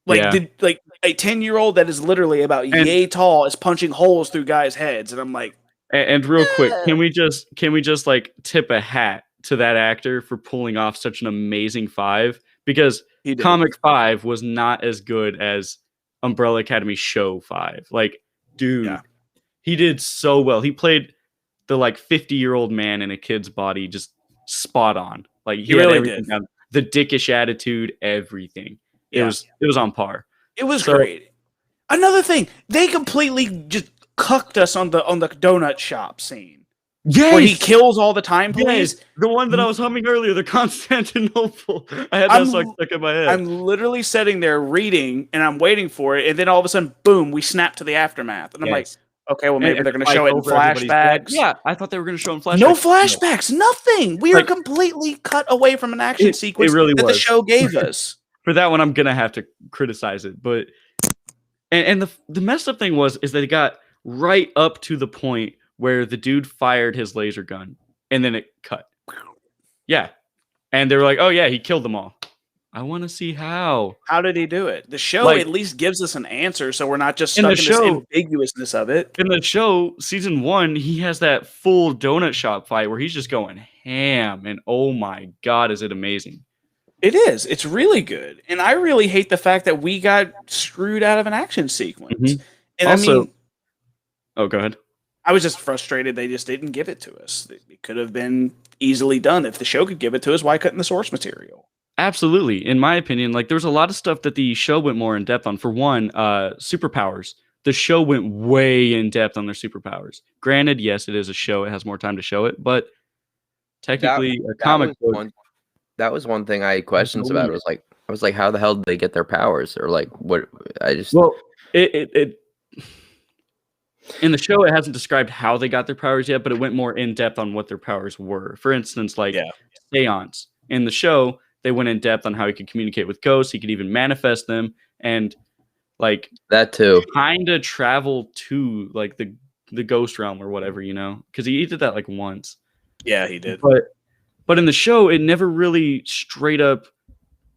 S2: Like,
S1: Yeah.
S2: like a 10-year-old that is literally about
S1: And-
S2: yay tall is punching holes through guys' heads, and I'm like,
S1: And real quick, can we just like tip a hat to that actor for pulling off such an amazing Five? Because
S2: he did.
S1: Comic 5 was not as good as Umbrella Academy Show 5. Like, dude,
S2: Yeah.
S1: he did so well. He played the like 50-year-old man in a kid's body just spot on. Like he had
S2: really
S1: everything
S2: did.
S1: down. The dickish attitude, everything. It
S2: Yeah.
S1: was on par.
S2: It was
S1: So-
S2: great. Another thing, they completely just cucked us on the donut shop scene
S1: Yes,
S2: where he kills all the Time Police.
S1: yes, the one that I was humming earlier, the Constantinople. I had that
S2: I'm-
S1: song stuck in my head.
S2: I'm literally sitting there reading and I'm waiting for it, and then all of a sudden, boom, we snap to the aftermath, and I'm like,
S1: Yes.
S2: okay, well maybe
S1: And
S2: they're going to
S1: fight
S2: show it in
S1: over everybody's dead.
S2: flashbacks.
S1: Yeah, I thought they were going to show in flashbacks.
S2: No flashbacks, nothing. We are
S1: Like-
S2: completely cut away from an action
S1: It
S2: sequence
S1: really
S2: that the
S1: was.
S2: show gave us.
S1: For that one, I'm gonna have to criticize it. But and the messed up thing is that it got right up to the point where the dude fired his laser gun, and then it cut. Yeah, and they were like, "Oh yeah, he killed them all." I want to see how.
S2: How did he do it? The show
S1: Like-
S2: at least gives us an answer, so we're not just
S1: In
S2: stuck
S1: the
S2: in this
S1: show-
S2: ambiguousness of it.
S1: In the show, season 1, he has that full donut shop fight where he's just going ham, and oh my god, is it amazing!
S2: It is. It's really good. And I really hate the fact that we got screwed out of an action sequence.
S1: Mhm.
S2: And
S1: Also-
S2: I mean,
S1: Oh, go ahead.
S2: I was just frustrated they just didn't give it to us. It could have been easily done. If the show could give it to us, why couldn't the source material?
S1: Absolutely. In my opinion, like there's a lot of stuff that the show went more in depth on. For one, superpowers. The show went way in depth on their superpowers. Granted, yes, it is a show. It has more time to show it, but technically a comic book.
S3: That was one thing I had questions about. It was like, I was like, how the hell did they get their powers? Or like, what? I just
S1: Well, it in the show it hasn't described how they got their powers yet, but it went more in depth on what their powers were. For instance, like
S2: Yeah.
S1: seance. In the show, they went in depth on how he could communicate with ghosts. He could even manifest them, and like
S3: that too.
S1: kind of travel to like the ghost realm or whatever, because he did that like once.
S2: Yeah, he did.
S1: But in the show, it never really straight up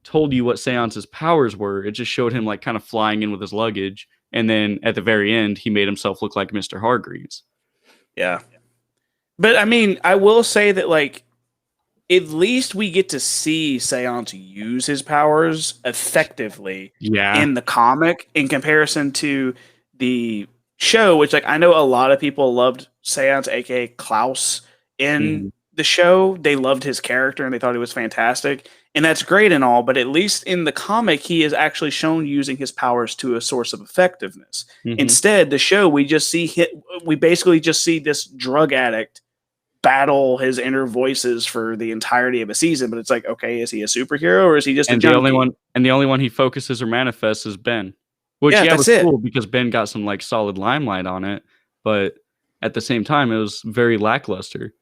S1: told you what Seance's powers were. It just showed him like kind of flying in with his luggage, and then at the very end, he made himself look like Mr. Hargreaves.
S2: Yeah. But I mean, I will say that like at least we get to see Seance use his powers effectively
S1: Yeah,
S2: in the comic in comparison to the show, which like I know a lot of people loved Seance, aka Klaus, in
S1: Mhm.
S2: the show. They loved his character and they thought he was fantastic. And that's great and all, but at least in the comic, he is actually shown using his powers to a source of effectiveness.
S1: Mhm.
S2: Instead, the show we basically just see this drug addict battle his inner voices for the entirety of a season. But it's like, okay, is he a superhero or is he just
S1: and
S2: a
S1: the only
S2: junkie?
S1: one he focuses or manifests is Ben, which
S2: Yeah,
S1: was
S2: that's it.
S1: cool because Ben got some like solid limelight on it, but at the same time, it was very lackluster.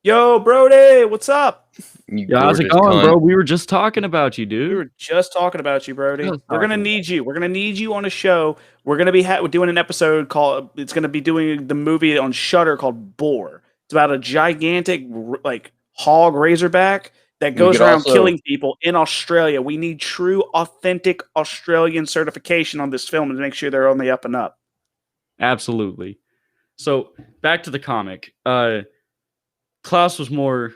S2: Yo, Brody, what's up?
S3: You
S1: Yeah, how's it
S3: gorgeous
S1: going,
S3: cunt.
S1: bro? We were just talking about you,
S2: We
S1: dude.
S2: were just talking about you, Brody.
S1: Just
S2: We're gonna
S1: talking
S2: need you. We're gonna need you on a show. We're gonna be doing an episode called. It's gonna be doing the movie on Shudder called Boar. It's about a gigantic like hog razorback that goes
S3: could
S2: around
S3: also-
S2: killing people in Australia. We need true, authentic Australian certification on this film to make sure they're on the up and up.
S1: Absolutely. So back to the comic. Klaus was more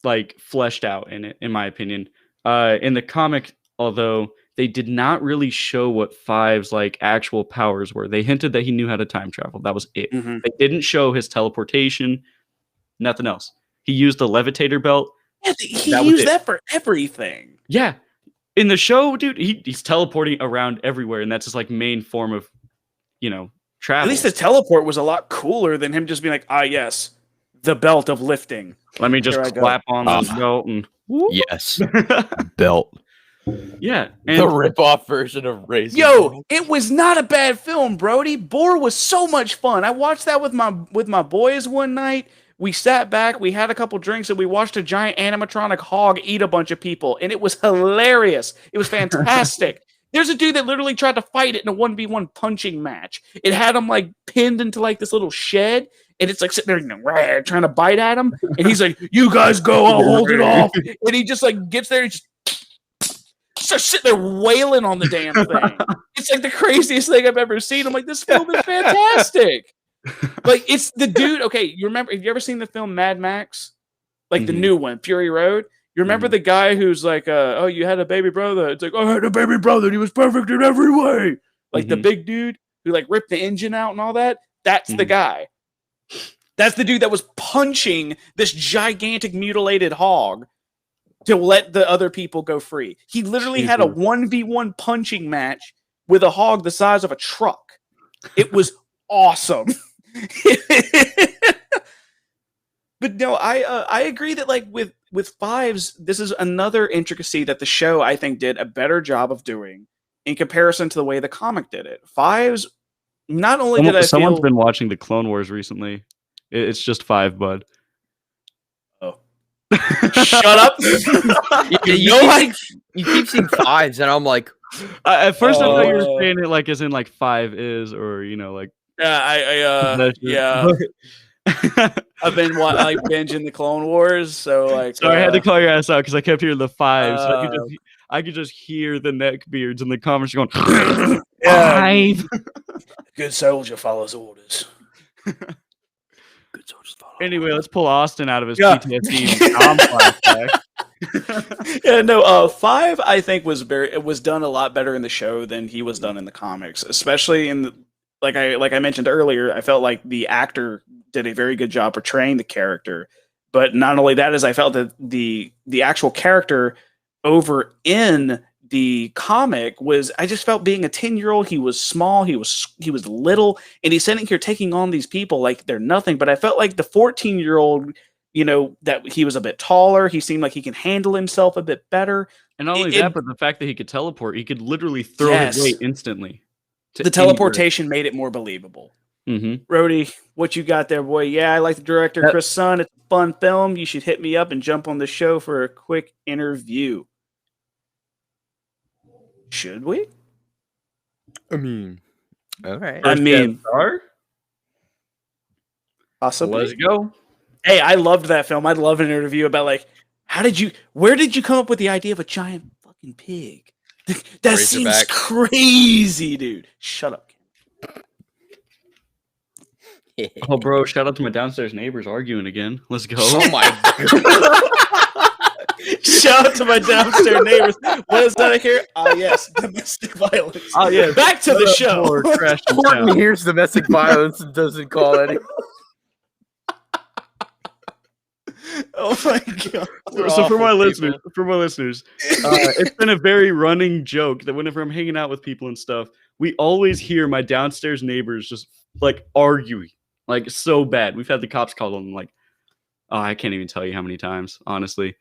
S1: like fleshed out in it, in my opinion. In the comic, although they did not really show what Five's like actual powers were. They hinted that he knew how to time travel. That was it.
S2: Mhm.
S1: They didn't show his teleportation, nothing else. He used the levitator belt.
S2: Yeah, he
S1: That was
S2: used
S1: it.
S2: that for everything.
S1: Yeah. In the show, dude, he's teleporting around everywhere, and that's his like main form of, travel.
S2: At least the teleport was a lot cooler than him just being like, yes, the belt of lifting.
S1: Let me just
S2: Here I go.
S1: clap on the belt and
S3: Yes, belt.
S1: yeah.
S3: The
S1: And
S3: rip-off version of Razor.
S2: Yo, it was not a bad film, Brody. Boar was so much fun. I watched that with my boys one night. We sat back, we had a couple drinks, and we watched a giant animatronic hog eat a bunch of people, and it was hilarious. It was fantastic. There's a dude that literally tried to fight it in a 1v1 punching match. It had him like pinned into like this little shed, and it's like sitting there trying to bite at him, and he's like, "You guys go, I'll hold it off." And he just like gets there and just starts sitting there wailing on the damn thing. It's like the craziest thing I've ever seen. I'm like, this film is fantastic. Like, it's the dude. Okay, you remember? Have you ever seen the film Mad Max? Like the new one, Fury Road. You remember the guy who's like, "Oh, you had a baby brother." It's like, "Oh, I had a baby brother, and he was perfect in every way." Like the big dude who like ripped the engine out and all that. That's the guy. That's the dude that was punching this gigantic mutilated hog to let the other people go free. He literally had a 1v1 punching match with a hog the size of a truck. It was awesome. But no, I agree that like with Fives, this is another intricacy that the show I think did a better job of doing in comparison to the way the comic did it. Fives, not only did I
S1: someone's
S2: feel,
S1: been watching the Clone Wars recently. It's just 5, bud.
S2: oh, shut up.
S3: You keep seeing Fives, and I'm like,
S1: At first, I thought you were saying it like as in like 5 is, or like.
S2: Yeah. I've been like binging the Clone Wars, so like.
S1: So I had to call your ass out because I kept hearing the 5. So I could just hear the neckbeards in the comments going. 5.
S2: Good soldier follows orders. Good soldiers follow.
S1: Anyway, let's pull Austin out of his PTSD Tom flashback.
S2: Yeah, no. 5, I think it was done a lot better in the show than he was done in the comics, especially in the. Like I mentioned earlier, I felt like the actor did a very good job portraying the character. But not only that, is I felt that the actual character over in the comic was, I just felt being a 10-year-old, he was small, he was little, and he's sitting here taking on these people like they're nothing. But I felt like the 14-year-old, that he was a bit taller, he seemed like he can handle himself a bit better.
S1: And not only that, but the fact that he could teleport, he could literally throw his weight instantly.
S2: The teleportation made it more believable. Rhodey, what you got there, boy? Yeah, I like the director, Chris Sun. It's a fun film. You should hit me up and jump on the show for a quick interview. Should we?
S3: I mean, all right.
S2: Possibly.
S1: Let's go.
S2: Hey, I loved that film. I'd love an interview about like, where did you come up with the idea of a giant fucking pig? That seems crazy, dude. Shut up.
S1: Oh, bro, shout out to my downstairs neighbors arguing again. Let's go.
S3: Oh, my God.
S2: Shout out to my downstairs neighbors. What is that I hear? Yes, domestic violence.
S1: Oh, yeah.
S2: Back to the show.
S3: Horton hears domestic violence and doesn't call any.
S2: Oh my god!
S1: So for my listeners, it's been a very running joke that whenever I'm hanging out with people and stuff, we always hear my downstairs neighbors just like arguing, like so bad. We've had the cops call them, like, oh, I can't even tell you how many times, honestly.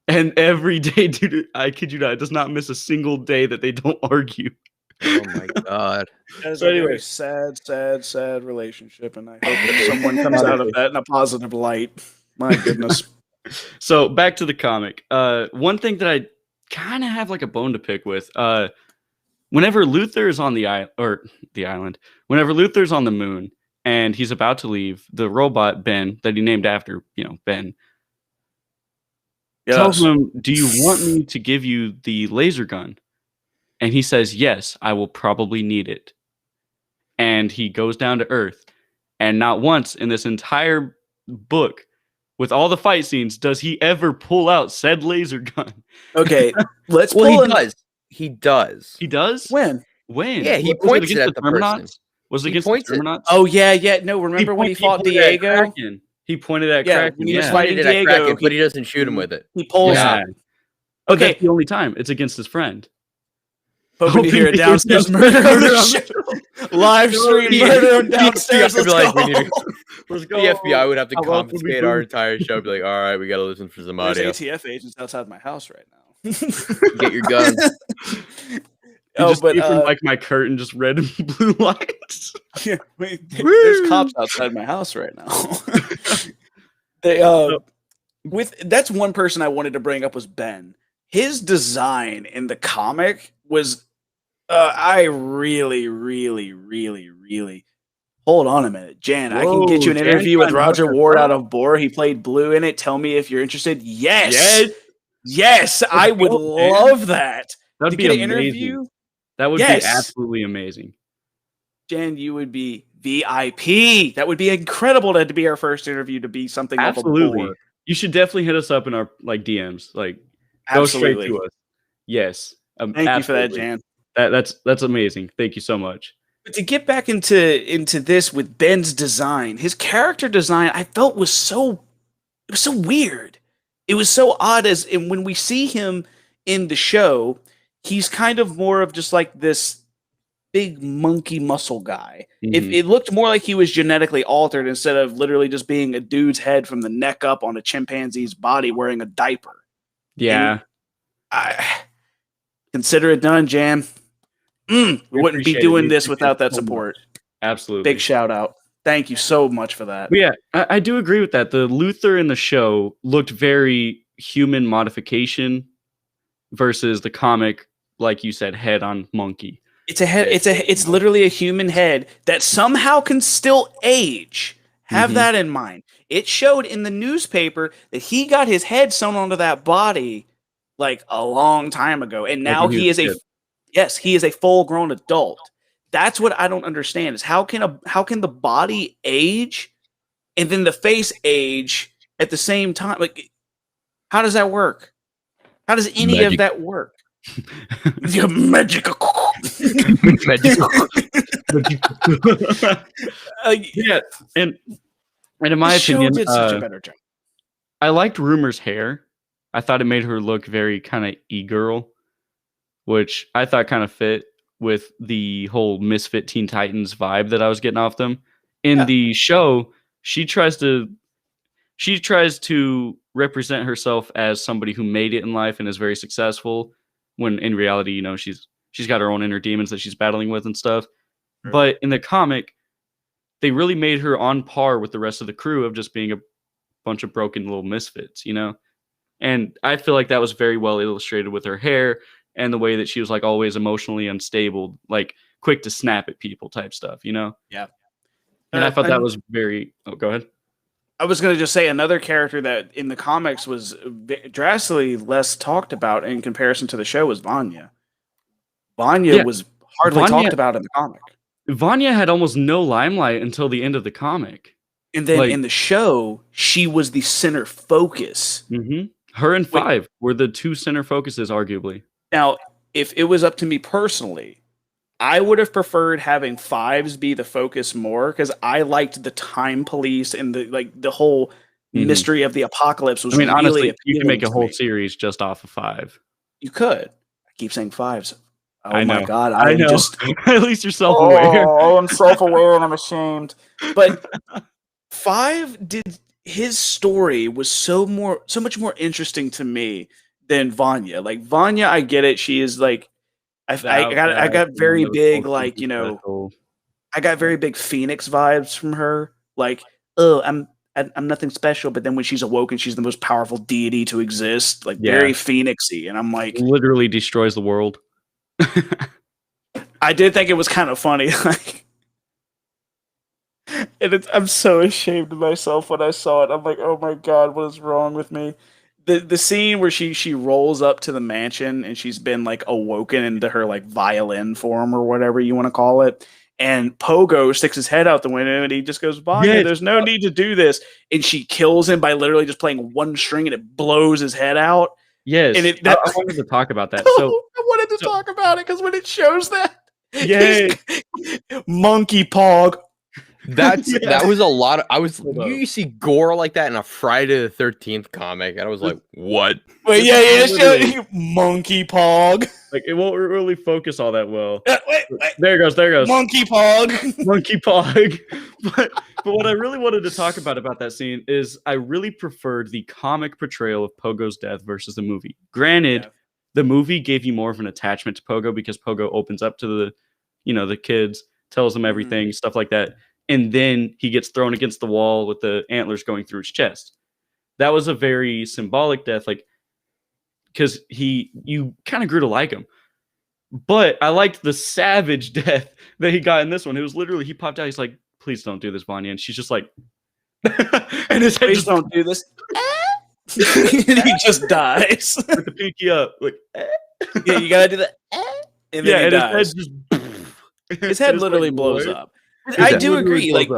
S1: And every day, dude, I kid you not, it does not miss a single day that they don't argue.
S3: Oh my god!
S2: That is a very sad relationship, and I hope that someone comes out of that in a positive light. My goodness.
S1: So back to the comic. One thing that I kind of have like a bone to pick with. Whenever Luther is on the island, whenever Luther's on the moon and he's about to leave, the robot Ben that he named after, Ben, tells him, "Do you want me to give you the laser gun?" And he says, "Yes, I will probably need it." And he goes down to Earth, and not once in this entire book, with all the fight scenes, does he ever pull out said laser gun.
S2: Okay, let's
S3: Well, he does. He does.
S1: He does?
S2: When?
S1: When?
S3: Yeah, he
S1: Was
S3: points
S1: it
S3: it
S1: against
S3: at
S1: the
S3: the person.
S1: Terminats? Was it
S3: He
S1: against the
S3: points it.
S1: Terminats?
S2: Oh yeah. No, remember when he fought
S1: pointed at
S2: Diego?
S1: Kraken. He pointed at
S2: Yeah,
S1: Kraken.
S2: when he was
S3: He
S2: fighting
S3: pointed it at
S2: Diego,
S3: Kraken, but he doesn't shoot him with it.
S2: He pulls
S1: Yeah.
S2: it.
S1: But
S2: Okay.
S1: that's the only time. It's against his friend.
S2: Hoping to hear a downstairs murder on the show. Live stream murder on downstairs.
S3: The FBI would be like, we need
S1: Let's
S3: The FBI would have to
S1: How else would we
S3: confiscate
S1: do
S3: our
S1: it?
S3: entire show. Be like, all right, we got to listen for some
S2: There's
S3: audio.
S2: ATF agents outside my house right now.
S3: Get your guns.
S1: You just see from like my curtain, just red and blue lights.
S2: Yeah, there's cops outside my house right now. That's one person I wanted to bring up was Ben. His design in the comic was I really hold on a minute. Jan, I can get you an interview with Roger Ward out of Boar. He played Blue in it. Tell me if you're interested. Yes, I would love that.
S1: That'd be amazing. Interview. That would be absolutely amazing.
S2: Jan, you would be VIP. That would be incredible to be our first interview to be something
S1: absolutely.
S2: Of a board.
S1: You should definitely hit us up in our like DMs. Like go straight to us. Yes.
S2: Thank you for that, Jan.
S1: That's amazing. Thank you so much.
S2: But to get back into this with Ben's design, his character design I felt was so weird. It was so odd and when we see him in the show, he's kind of more of just like this big monkey muscle guy. Mm-hmm. It looked more like he was genetically altered instead of literally just being a dude's head from the neck up on a chimpanzee's body wearing a diaper.
S1: Yeah.
S2: I consider it done, Jan. We wouldn't be doing this without that support.
S1: Absolutely.
S2: Big shout out. Thank you so much for that.
S1: But yeah, I do agree with that. The Luthor in the show looked very human modification versus the comic, like you said, head on monkey.
S2: It's a head. It's literally a human head that somehow can still age. Have that in mind. It showed in the newspaper that he got his head sewn onto that body like a long time ago, and now he is a full-grown adult. That's what I don't understand is how can the body age and then the face age at the same time? Like, how does that work? How does any of that work? Magical.
S1: Yeah, and in my opinion,
S2: did such a better job.
S1: I liked Rumor's hair. I thought it made her look very kind of e-girl, which I thought kind of fit with the whole Misfit Teen Titans vibe that I was getting off them. In the show, she tries to represent herself as somebody who made it in life and is very successful, when in reality, you know, she's got her own inner demons that she's battling with and stuff. Sure. But in the comic, they really made her on par with the rest of the crew of just being a bunch of broken little misfits, you know? And I feel like that was very well illustrated with her hair and the way that she was like always emotionally unstable, like quick to snap at people type stuff, you know?
S2: Yeah.
S1: And I thought that was very... Oh, go ahead.
S2: I was going to just say another character that in the comics was drastically less talked about in comparison to the show was Vanya. Vanya was hardly talked about in the comic.
S1: Vanya had almost no limelight until the end of the comic.
S2: And then in the show, she was the center focus.
S1: Mm-hmm. Her and Five were the two center focuses, arguably.
S2: Now, if it was up to me personally, I would have preferred having Fives be the focus more because I liked the time police and the whole mystery of the apocalypse was really
S1: honestly,
S2: appealing.
S1: You can make a whole series just off of Five.
S2: You could. I keep saying Fives. Oh
S1: my
S2: God.
S1: I know. Just at least you're self-aware.
S2: Oh, I'm self-aware and I'm ashamed. But Five his story was so much more interesting to me than Vanya. Like Vanya, I get it. She is like I got very big, like, you know, I got very big Phoenix vibes from her. Like, oh, I'm nothing special, but then when she's awoken, she's the most powerful deity to exist. Like very Phoenixy, and I'm like,
S1: literally destroys the world.
S2: I did think it was kind of funny, like, and I'm so ashamed of myself when I saw it. I'm like, oh my God, what is wrong with me? The scene where she rolls up to the mansion and she's been like awoken into her like violin form or whatever you want to call it. And Pogo sticks his head out the window and he just goes, Vanya, there's no need to do this. And she kills him by literally just playing one string and it blows his head out.
S1: Yes,
S2: And
S1: I wanted to talk about that. So
S2: I wanted to talk about it because when it shows that,
S1: Yay.
S2: monkey pog.
S3: That was a lot of.
S1: Hold up.
S3: You see gore like that in a Friday the 13th comic, and I was like, what?
S2: Wait,
S1: This
S2: yeah,
S1: is
S2: it's monkey pog.
S1: Like it won't really focus all that well.
S2: Wait,
S1: There it goes.
S2: monkey pog.
S1: Monkey pog. but what I really wanted to talk about that scene is I really preferred the comic portrayal of Pogo's death versus the movie. Granted, the movie gave you more of an attachment to Pogo because Pogo opens up to the kids, tells them everything, stuff like that. And then he gets thrown against the wall with the antlers going through his chest. That was a very symbolic death, like because you kind of grew to like him. But I liked the savage death that he got in this one. It was literally he popped out. He's like, "Please don't do this, Vanya," and she's just like, and his head
S2: Please
S1: just
S2: don't do this. He just dies.
S1: with the pinky up, like,
S2: Yeah, you gotta do that. And then he dies. His head literally blows up. I do agree. Like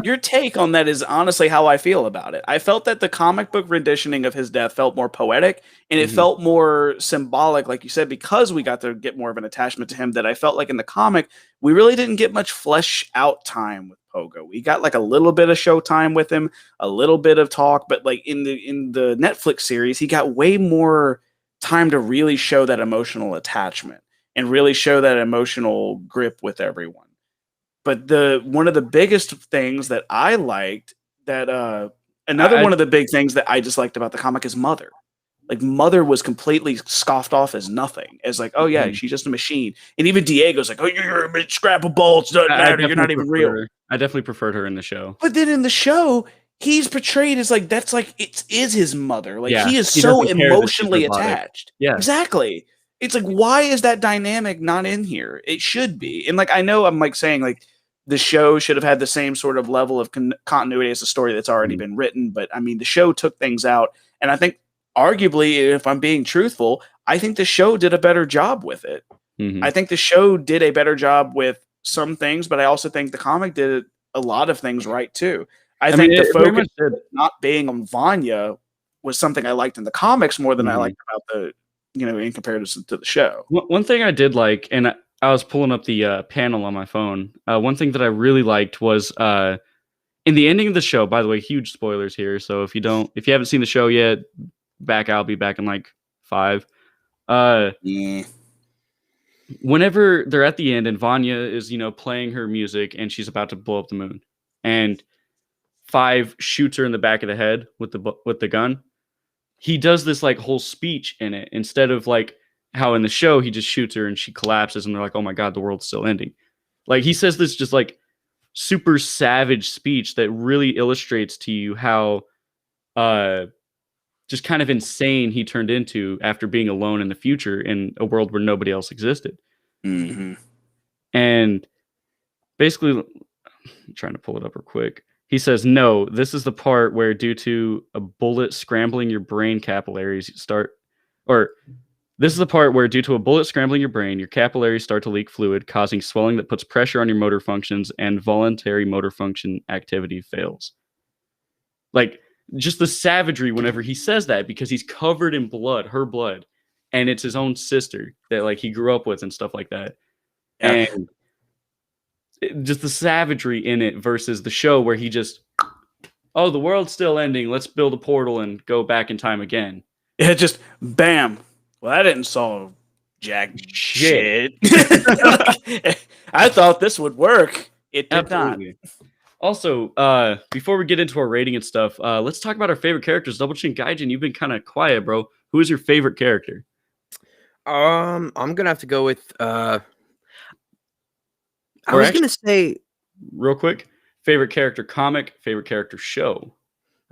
S2: your take on that is honestly how I feel about it. I felt that the comic book renditioning of his death felt more poetic and it felt more symbolic, like you said, because we got to get more of an attachment to him. That I felt like in the comic, we really didn't get much flesh out time with Pogo. We got like a little bit of show time with him, a little bit of talk, but like in the Netflix series, he got way more time to really show that emotional attachment and really show that emotional grip with everyone. But one of the biggest things that I liked that one of the big things that I just liked about the comic is Mother. Like Mother was completely scoffed off as nothing, as like, oh yeah, she's just a machine. And even Diego's like, oh, you're a scrap of bolts, doesn't matter, you're not even real.
S1: I definitely preferred her in the show.
S2: But then in the show, he's portrayed as like that's like it is his mother. Like he is
S1: he
S2: so
S1: doesn't care that she's
S2: emotionally
S1: robotic.
S2: attached.
S1: Yeah.
S2: Exactly. It's like, why is that dynamic not in here? It should be. And like I know I'm like saying like the show should have had the same sort of level of continuity as a story that's already been written. But I mean, the show took things out. And I think arguably, if I'm being truthful, I think the show did a better job with it. I think the show did a better job with some things, but I also think the comic did a lot of things right too. I think the focus not being on Vanya was something I liked in the comics more than I liked about the, in comparison to the show.
S1: One thing I did like, and I was pulling up the panel on my phone. One thing that I really liked was in the ending of the show. By the way, huge spoilers here. So if you haven't seen the show yet, I'll be back in like 5. Whenever they're at the end and Vanya is playing her music and she's about to blow up the moon, and 5 shoots her in the back of the head with the gun. He does this like whole speech in it instead of like how in the show he just shoots her and she collapses and they're like, oh my god, the world's still ending. Like he says this just like super savage speech that really illustrates to you how just kind of insane he turned into after being alone in the future in a world where nobody else existed. And basically, I'm trying to pull it up real quick. He says, no, this is the part where due to a bullet scrambling your brain capillaries this is the part where due to a bullet scrambling your brain, your capillaries start to leak fluid, causing swelling that puts pressure on your motor functions and voluntary motor function activity fails. Like just the savagery whenever he says that, because he's covered in blood, her blood, and it's his own sister that like he grew up with and stuff like that. And just the savagery in it versus the show where he just, oh, the world's still ending. Let's build a portal and go back in time again.
S2: Yeah, just bam. Well, that didn't solve jack shit. I thought this would work. It did not.
S1: Also, before we get into our rating and stuff, let's talk about our favorite characters. Double Chin Gaijin, you've been kind of quiet, bro. Who is your favorite character?
S3: I'm gonna have to go with I was gonna say
S1: real quick, favorite character comic, favorite character show.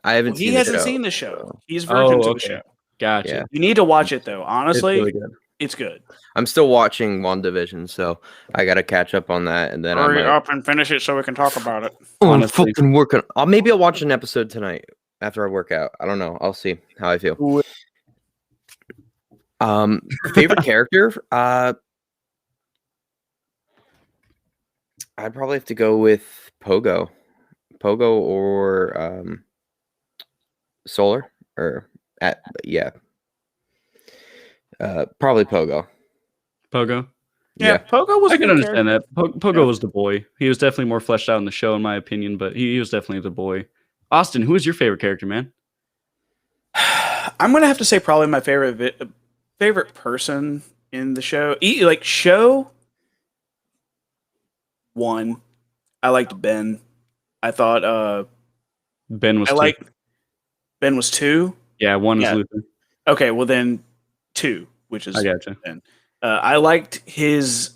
S3: I haven't
S2: He hasn't seen the show. He's virgin to the show.
S1: Gotcha.
S3: Yeah.
S2: You need to watch it though. Honestly,
S1: it's
S2: good.
S3: I'm still watching WandaVision, so I gotta catch up on that, and then
S2: hurry up and finish it so we can talk about it.
S3: I'm fucking working. Maybe I'll watch an episode tonight after I work out. I don't know. I'll see how I feel. Favorite character? I'd probably have to go with Pogo or Solar, or yeah. Probably Pogo.
S1: Pogo.
S2: Yeah, Pogo was
S1: I
S2: a
S1: can
S2: good
S1: understand
S2: character.
S1: that. Pogo was the boy. He was definitely more fleshed out in the show, in my opinion, but he was definitely the boy. Austin, who is your favorite character, man?
S2: I'm gonna have to say probably my favorite person in the show. Like show one, I liked Ben. I thought
S1: Ben was
S2: I
S1: two.
S2: liked Ben was two.
S1: Yeah, one is
S2: Yeah.
S1: Luther.
S2: Okay, well then two, which
S1: I
S2: is
S1: gotcha.
S2: Ben. I liked his.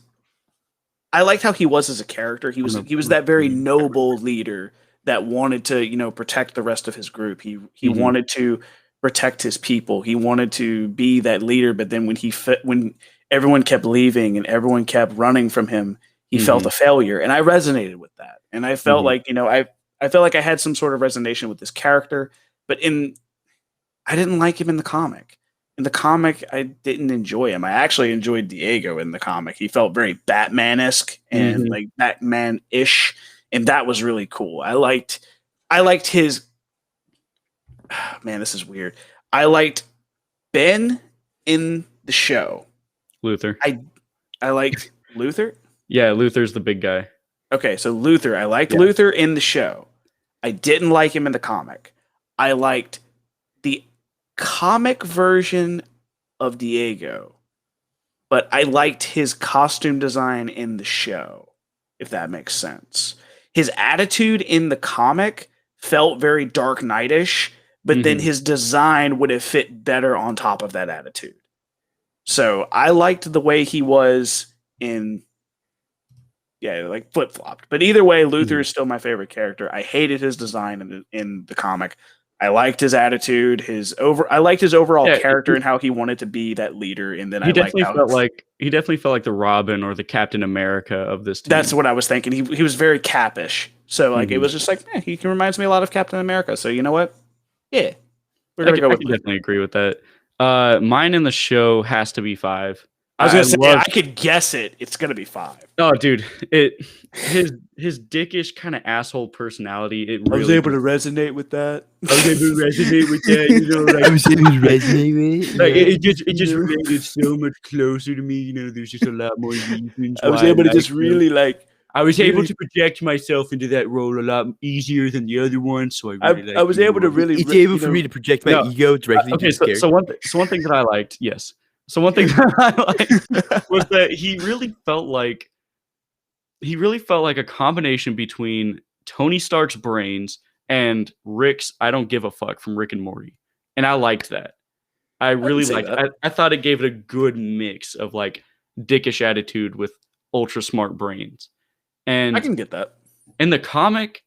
S2: I liked how he was as a character. He was that very noble leader that wanted to, protect the rest of his group. He
S1: Mhm.
S2: wanted to protect his people. He wanted to be that leader. But then when everyone kept leaving and everyone kept running from him, he felt a failure. And I resonated with that. And I felt like I felt like I had some sort of resonation with this character. But I didn't like him in the comic. In the comic, I didn't enjoy him. I actually enjoyed Diego in the comic. He felt very Batman-esque and
S1: Mhm.
S2: like Batman-ish, and that was really cool. I liked his man, this is weird. I liked Ben in the show.
S1: Luther.
S2: I liked Luther.
S1: Yeah, Luther's the big guy.
S2: Okay, so Luther. I liked
S1: Yeah.
S2: Luther in the show. I didn't like him in the comic. I liked the comic version of Diego, but I liked his costume design in the show, if that makes sense. His attitude in the comic felt very Dark Knight-ish, but then
S1: Mhm.
S2: his design would have fit better on top of that attitude. So I liked the way he was in, like flip-flopped. But either way, Luther is still my favorite character. I hated his design in the comic. I liked his attitude, I liked his overall
S1: Yeah,
S2: character and how he wanted to be that leader. And then I
S1: he
S2: liked
S1: definitely
S2: how
S1: felt like the Robin or the Captain America of this team.
S2: that's what I was thinking. He was very Capish. So like it
S1: Mhm.
S2: was just like, he reminds me a lot of Captain America. So you know what? Yeah, we're
S1: I
S2: gonna
S1: can,
S2: go
S1: I
S2: with
S1: can
S2: Luther.
S1: definitely agree with that. Mine in the show has to be 5.
S2: I was gonna say
S1: love.
S2: I could guess it. It's gonna be 5.
S1: Oh, dude, his dickish kind of asshole personality. It really
S2: to resonate with that.
S1: I was able to resonate with that. You know, like,
S3: I was able to resonate with
S1: like
S3: it.
S1: it just related so much closer to me. You know, there's just a lot more reasons.
S2: I was
S1: why
S2: able to
S1: liked
S2: just
S1: him.
S2: really like.
S1: I was able
S2: really-
S1: to project myself into that role a lot easier than the other one. So I really
S2: I was able to really.
S3: It's able for me to project my
S1: No,
S3: ego directly
S1: okay,
S3: into this
S1: so
S3: character.
S1: one thing that I liked, yes. So one thing that I liked was that he really felt like a combination between Tony Stark's brains and Rick's I don't give a fuck from Rick and Morty. And I liked that. I really
S2: see
S1: liked
S2: that.
S1: it. I thought it gave it a good mix of like dickish attitude with ultra smart brains. And
S2: I can get that.
S1: in the comic,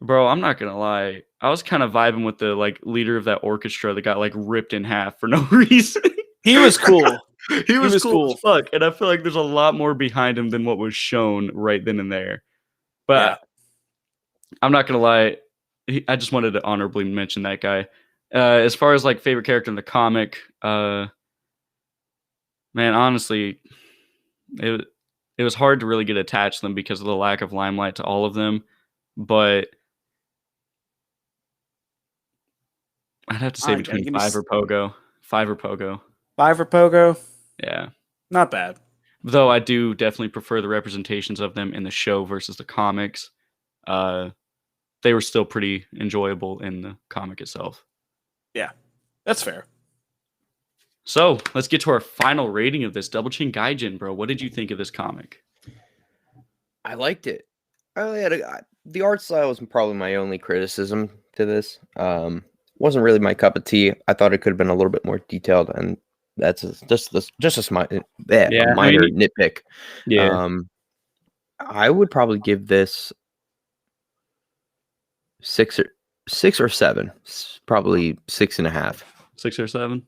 S1: bro, I'm not gonna lie. I was kind of vibing with the like leader of that orchestra that got like ripped in half for no reason.
S2: He was cool.
S1: he was
S2: was
S1: cool
S2: cool.
S1: as fuck, and I feel like there's a lot more behind him than what was shown right then and there. But I'm not gonna lie, I just wanted to honorably mention that guy. As far as like favorite character in the comic, man, honestly, it was hard to really get attached to them because of the lack of limelight to all of them. But I'd have to say
S2: Alright,
S1: between
S2: give me
S1: 5 or Pogo. 5 or Pogo.
S2: 5 or Pogo.
S1: Yeah.
S2: Not bad.
S1: Though I do definitely prefer the representations of them in the show versus the comics. They were still pretty enjoyable in the comic itself.
S2: Yeah, that's fair.
S1: So let's get to our final rating of this Double Chin Gaijin, bro. What did you think of this comic?
S3: I liked it. The art style was probably my only criticism to this. Wasn't really my cup of tea. I thought it could have been a little bit more detailed, and that's just a minor nitpick.
S1: Yeah.
S3: I would probably give this 6 or 7. Probably 6.5.
S1: 6 or 7?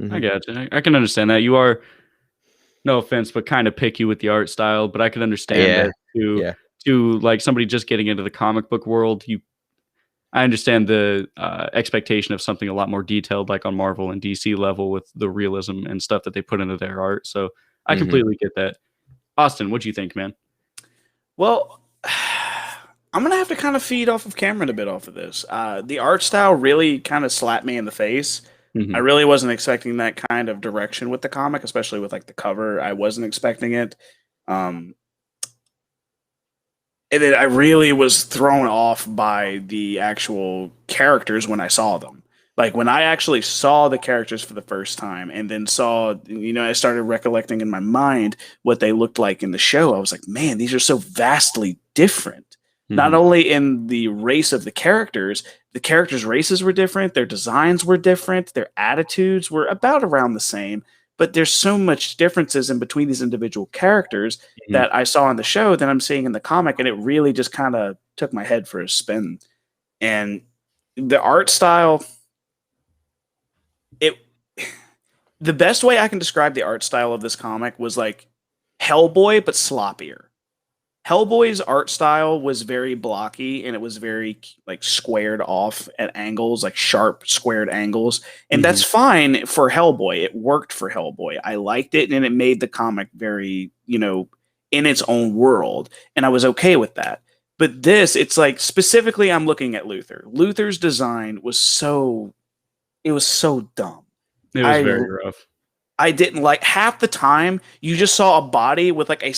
S3: Mhm.
S1: I got you. I can understand that. You are, no offense, but kind of picky with the art style, but I can understand that to like somebody just getting into the comic book world, I understand the expectation of something a lot more detailed, like on Marvel and DC level with the realism and stuff that they put into their art. So I completely get that. Austin, what do you think, man?
S2: Well, I'm going to have to kind of feed off of Cameron a bit off of this. The art style really kind of slapped me in the face I really wasn't expecting that kind of direction with the comic, especially with like the cover. I wasn't expecting it. And then I really was thrown off by the actual characters when I saw them. Like when I actually saw the characters for the first time and then saw, I started recollecting in my mind what they looked like in the show. I was like, man, these are so vastly different. Not only in the race of the characters races were different, their designs were different, their attitudes were about around the same, but there's so much differences in between these individual characters that I saw in the show that I'm seeing in the comic, and it really just kind of took my head for a spin. And the art style, the best way I can describe the art style of this comic was like Hellboy, but sloppier. Hellboy's art style was very blocky and it was very like squared off at angles, like sharp squared angles. And that's fine for Hellboy. It worked for Hellboy. I liked it and it made the comic very, in its own world. And I was okay with that. But this, it's like specifically I'm looking at Luther. Luther's design was so dumb.
S1: It was very rough.
S2: I didn't like half the time you just saw a body with like a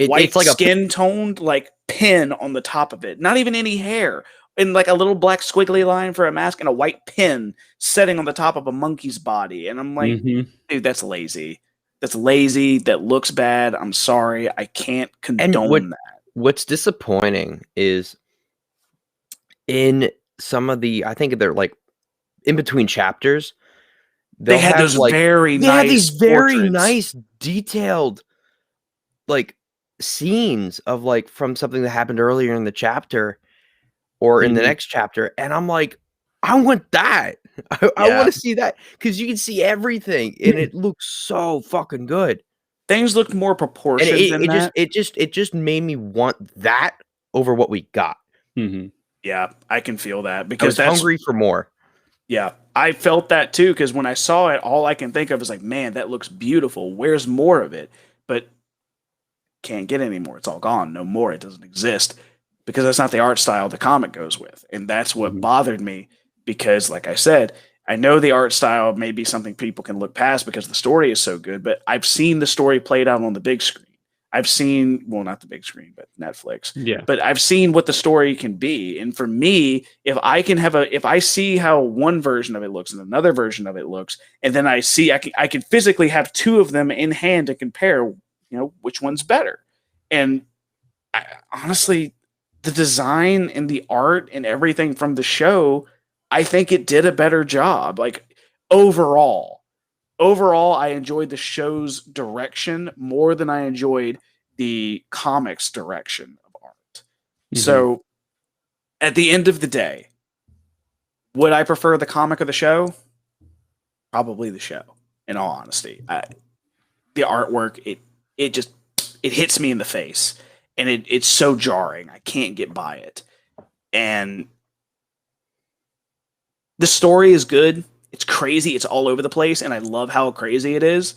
S2: white skin toned like pin on the top of it. Not even any hair. And like a little black squiggly line for a mask and a white pin setting on the top of a monkey's body. And I'm like, dude, that's lazy. That's lazy. That looks bad. I'm sorry. I can't condone that.
S3: What's disappointing is in some of the, I think they're like in between chapters,
S2: they had those very
S3: nice detailed like scenes of like from something that happened earlier in the chapter or in the next chapter, and I'm like, I want that. I want to see that because you can see everything and it looks so fucking good.
S2: Things looked more proportioned than that.
S3: It just made me want that over what we got.
S2: Yeah, I can feel that because
S3: I was hungry for more.
S2: Yeah, I felt that too because when I saw it, all I can think of is like, man, that looks beautiful. Where's more of it? But can't get any more. It's all gone. No more. It doesn't exist because that's not the art style the comic goes with. And that's what bothered me because, like I said, I know the art style may be something people can look past because the story is so good, but I've seen the story played out on the big screen. I've seen, well, not the big screen, but Netflix.
S1: Yeah.
S2: But I've seen what the story can be. And for me, if I see how one version of it looks and another version of it looks, and then I can physically have two of them in hand to compare, which one's better. And honestly, the design and the art and everything from the show, I think it did a better job. Like overall, I enjoyed the show's direction more than I enjoyed the comics direction of art. So at the end of the day, would I prefer the comic or the show? Probably the show, in all honesty. The artwork, it hits me in the face and it's so jarring. I can't get by it. And the story is good. It's crazy. It's all over the place. And I love how crazy it is.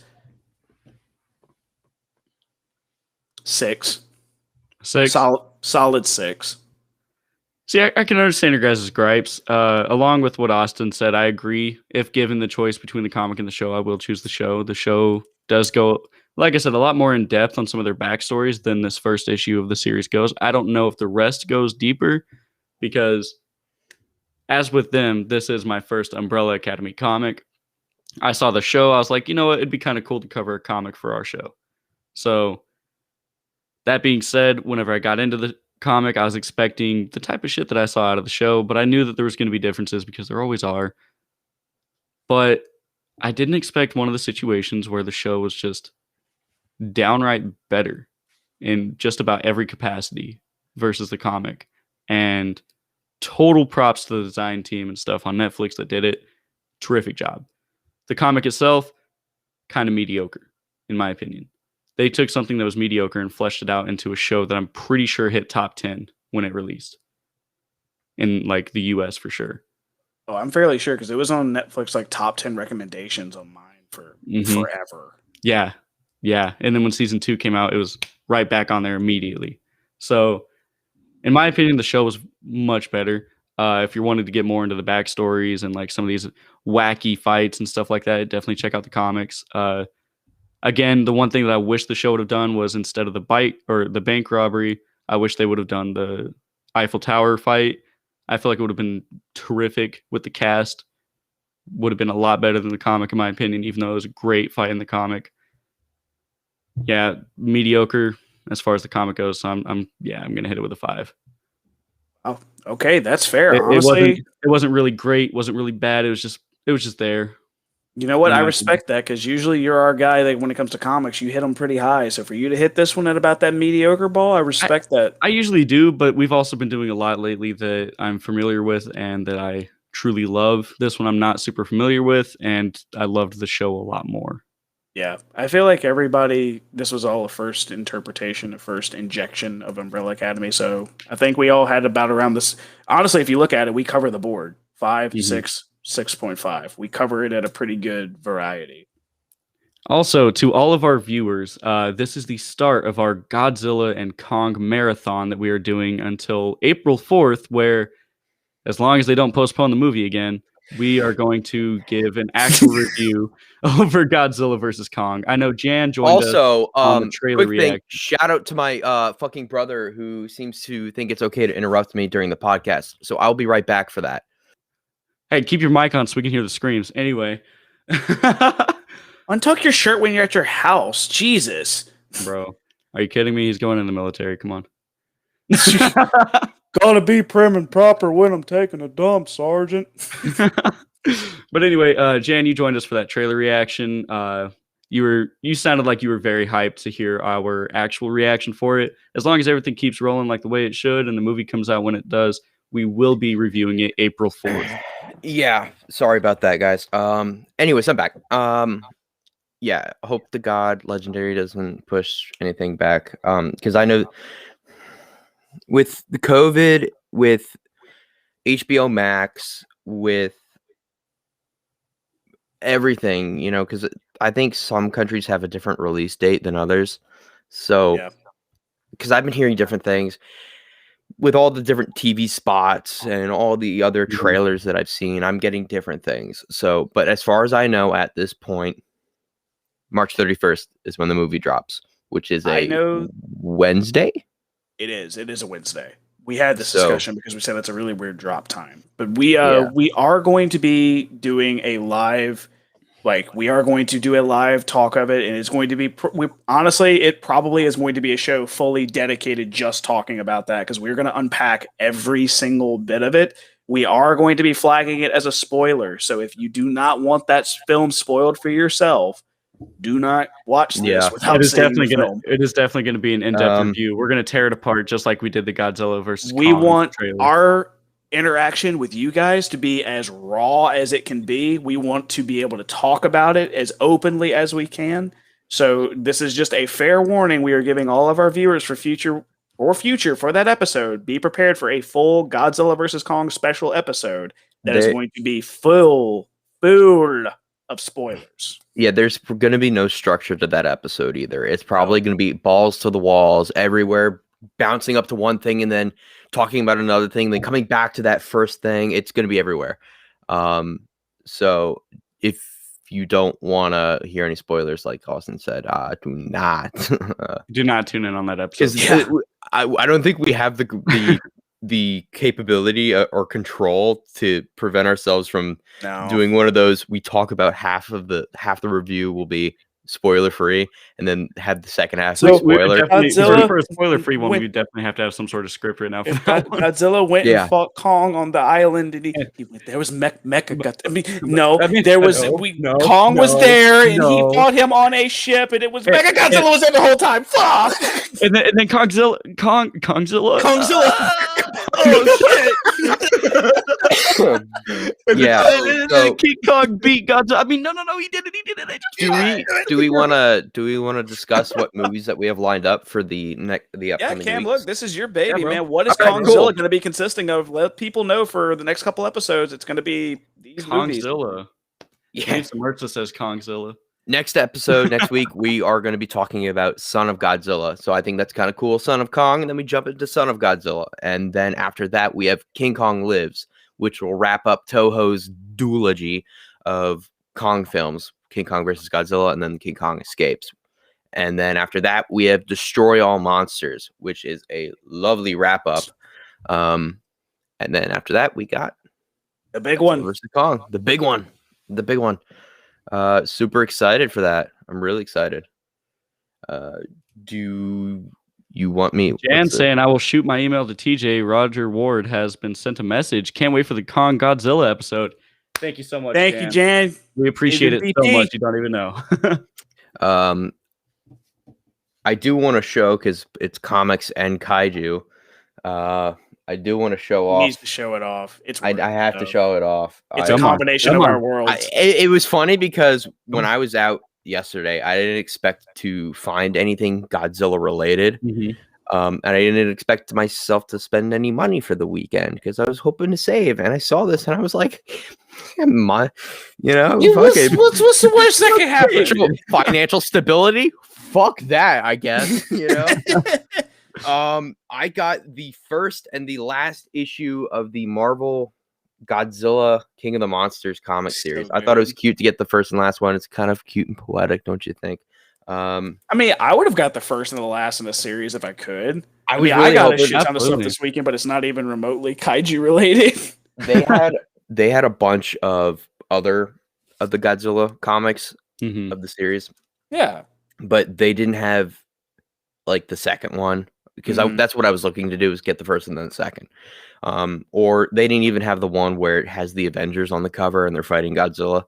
S2: 6. Solid 6.
S1: See, I can understand your guys' gripes. Along with what Austin said, I agree. If given the choice between the comic and the show, I will choose the show. The show does go, like I said, a lot more in depth on some of their backstories than this first issue of the series goes. I don't know if the rest goes deeper because, as with them, this is my first Umbrella Academy comic. I saw the show. I was like, you know what? It'd be kind of cool to cover a comic for our show. So, that being said, whenever I got into the comic, I was expecting the type of shit that I saw out of the show, but I knew that there was going to be differences because there always are. But I didn't expect one of the situations where the show was just downright better in just about every capacity versus the comic. And total props to the design team and stuff on Netflix that did it. Terrific job. The comic itself, kind of mediocre, in my opinion. They took something that was mediocre and fleshed it out into a show that I'm pretty sure hit top 10 when it released. In like the US for sure.
S2: Oh, I'm fairly sure because it was on Netflix like top 10 recommendations on mine for forever.
S1: Yeah. Yeah. And then when season 2 came out, it was right back on there immediately. So in my opinion, the show was much better. If you're wanting to get more into the backstories and like some of these wacky fights and stuff like that, definitely check out the comics. Again, the one thing that I wish the show would have done was instead of the bite or the bank robbery, I wish they would have done the Eiffel Tower fight. I feel like it would have been terrific with the cast. Would have been a lot better than the comic, in my opinion, even though it was a great fight in the comic. Yeah, mediocre as far as the comic goes. So I'm gonna hit it with a 5.
S2: Oh, okay, that's fair.
S1: It
S2: Honestly,
S1: wasn't really great, wasn't really bad. It was just there.
S2: you know what? I
S1: Yeah.
S2: respect that because usually you're our guy that when it comes to comics, you hit them pretty high. So for you to hit this one at about that mediocre ball, I respect that.
S1: I usually do, but we've also been doing a lot lately that I'm familiar with and that I truly love. This one I'm not super familiar with, and I loved the show a lot more.
S2: Yeah, I feel like this was all a first interpretation, a first injection of Umbrella Academy. So I think we all had about around this. Honestly, if you look at it, we cover the board 5,
S1: Mhm.
S2: 6, 6.5. We cover it at a pretty good variety.
S1: Also, to all of our viewers, this is the start of our Godzilla and Kong marathon that we are doing until April 4th, where, as long as they don't postpone the movie again, we are going to give an actual review over Godzilla versus Kong. I know Jan joined us
S3: Also,
S1: on the trailer
S3: quick thing,
S1: reaction.
S3: shout out to my fucking brother who seems to think it's okay to interrupt me during the podcast. So I'll be right back for that.
S1: Hey, keep your mic on so we can hear the screams. Anyway.
S2: Untuck your shirt when you're at your house. Jesus.
S1: Bro, are you kidding me? He's going in the military. Come on.
S2: Gotta be prim and proper when I'm taking a dump, Sergeant.
S1: But anyway, Jan, you joined us for that trailer reaction. You sounded like you were very hyped to hear our actual reaction for it. As long as everything keeps rolling like the way it should and the movie comes out when it does, we will be reviewing it April 4th.
S3: Yeah, sorry about that, guys. Anyways, I'm back. Yeah, hope to God Legendary doesn't push anything back. Because I know with the COVID, with HBO Max, with everything, because I think some countries have a different release date than others. So, because I've been hearing different things with all the different TV spots and all the other trailers that I've seen, I'm getting different things. So, but as far as I know at this point, March 31st is when the movie drops, which is a Wednesday.
S2: It is a Wednesday. We had this discussion because we said that's a really weird drop time. But we are going to be doing a live, we are going to do a live talk of it, and it's going to be honestly, it probably is going to be a show fully dedicated just talking about that because we're going to unpack every single bit of it. We are going to be flagging it as a spoiler. So if you do not want that film spoiled for yourself, do not watch this without seeing the film.
S1: It is definitely going to be an in-depth review. We're going to tear it apart just like we did the Godzilla versus
S2: We
S1: Kong
S2: want
S1: trailer.
S2: our interaction with you guys to be as raw as it can be. We want to be able to talk about it as openly as we can. So this is just a fair warning we are giving all of our viewers for future for that episode. Be prepared for a full Godzilla versus Kong special episode that is going to be full of spoilers.
S3: Yeah, there's going to be no structure to that episode either. It's probably going to be balls to the walls everywhere, bouncing up to one thing and then talking about another thing, then coming back to that first thing. It's going to be everywhere. So if you don't want to hear any spoilers, like Austin said, do not
S1: tune in on that episode.
S3: I don't think we have the capability or control to prevent ourselves from doing one of those. We talk about half the review will be spoiler free, and then have the second half be spoiler.
S1: For a spoiler free one, we definitely have to have some sort of script right now.
S2: If Godzilla went and fought Kong on the island, and he went, there was Mecha. Kong was there, and he fought him on a ship, and it was Mecha Godzilla was there the whole time. Fuck.
S1: And then Kongzilla.
S2: Oh shit!
S1: King Kong beat Godzilla. I mean, no, he did it.
S3: Do we want to discuss what movies that we have lined up for the upcoming
S2: Cam,
S3: weeks?
S2: look, this is your baby, man. What is Kongzilla going to be consisting of? Let people know for the next couple episodes. It's going to be these movies.
S1: Kongzilla. Yeah, some merch that says Kongzilla.
S3: next episode, next week, we are going to be talking about Son of Godzilla. So I think that's kind of cool. Son of Kong, and then we jump into Son of Godzilla. And then after that, we have King Kong Lives, which will wrap up Toho's duology of Kong films, King Kong versus Godzilla, and then King Kong Escapes. And then after that, we have Destroy All Monsters, which is a lovely wrap up. And then after that, we got
S2: the big one
S3: versus Kong, the big one. Super excited for that. I'm really excited. Do you want me?
S1: Jan saying I will shoot my email to TJ. Roger Ward has been sent a message. Can't wait for the Kong Godzilla episode. Thank you so much.
S2: Thank you, Jan.
S1: We appreciate it so much. You don't even know.
S3: I do want to show, because it's comics and kaiju. I do want to show off.
S2: He needs to show it off.
S3: I have to show it off.
S2: It's a combination of our worlds.
S3: It was funny because when I was out yesterday, I didn't expect to find anything Godzilla related. And I didn't expect myself to spend any money for the weekend because I was hoping to save. And I saw this and I was like, what's
S2: the worst that can happen?
S3: Financial stability? Fuck that, I guess. I got the first and the last issue of the Marvel Godzilla King of the Monsters comic series. I thought it was cute to get the first and last one. It's kind of cute and poetic, don't you think?
S2: I mean, I would have got the first and the last in the series if I could. I got a shit ton of stuff this weekend, but it's not even remotely kaiju related.
S3: They had a bunch of other of the Godzilla comics of the series.
S2: Yeah,
S3: but they didn't have like the second one because that's what I was looking to do, is get the first and then the second. Or they didn't even have the one where it has the Avengers on the cover and they're fighting Godzilla.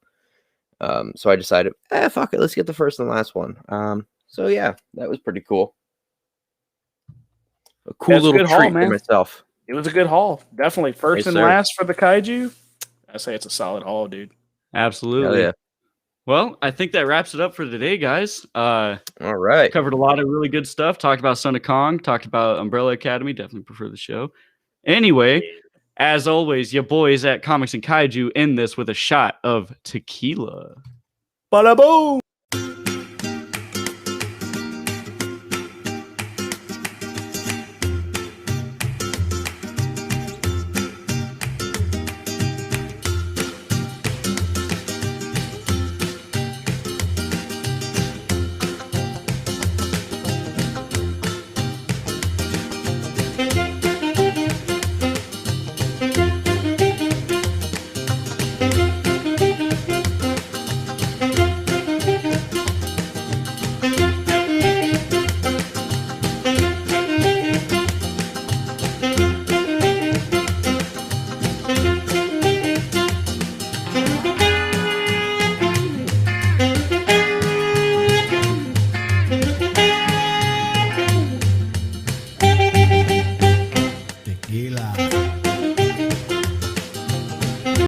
S3: So I decided, fuck it, let's get the first and last one. So yeah, that was pretty cool. A cool little treat for myself.
S2: It was a good haul. Definitely first and last for the kaiju. I say it's a solid haul, dude.
S1: Absolutely.
S3: Yeah.
S1: Well, I think that wraps it up for today, guys.
S3: All right.
S1: Covered a lot of really good stuff. Talked about Son of Kong. Talked about Umbrella Academy. Definitely prefer the show. Anyway, as always, your boys at Comics and Kaiju end this with a shot of tequila.
S2: Bada boom!
S4: Tequila.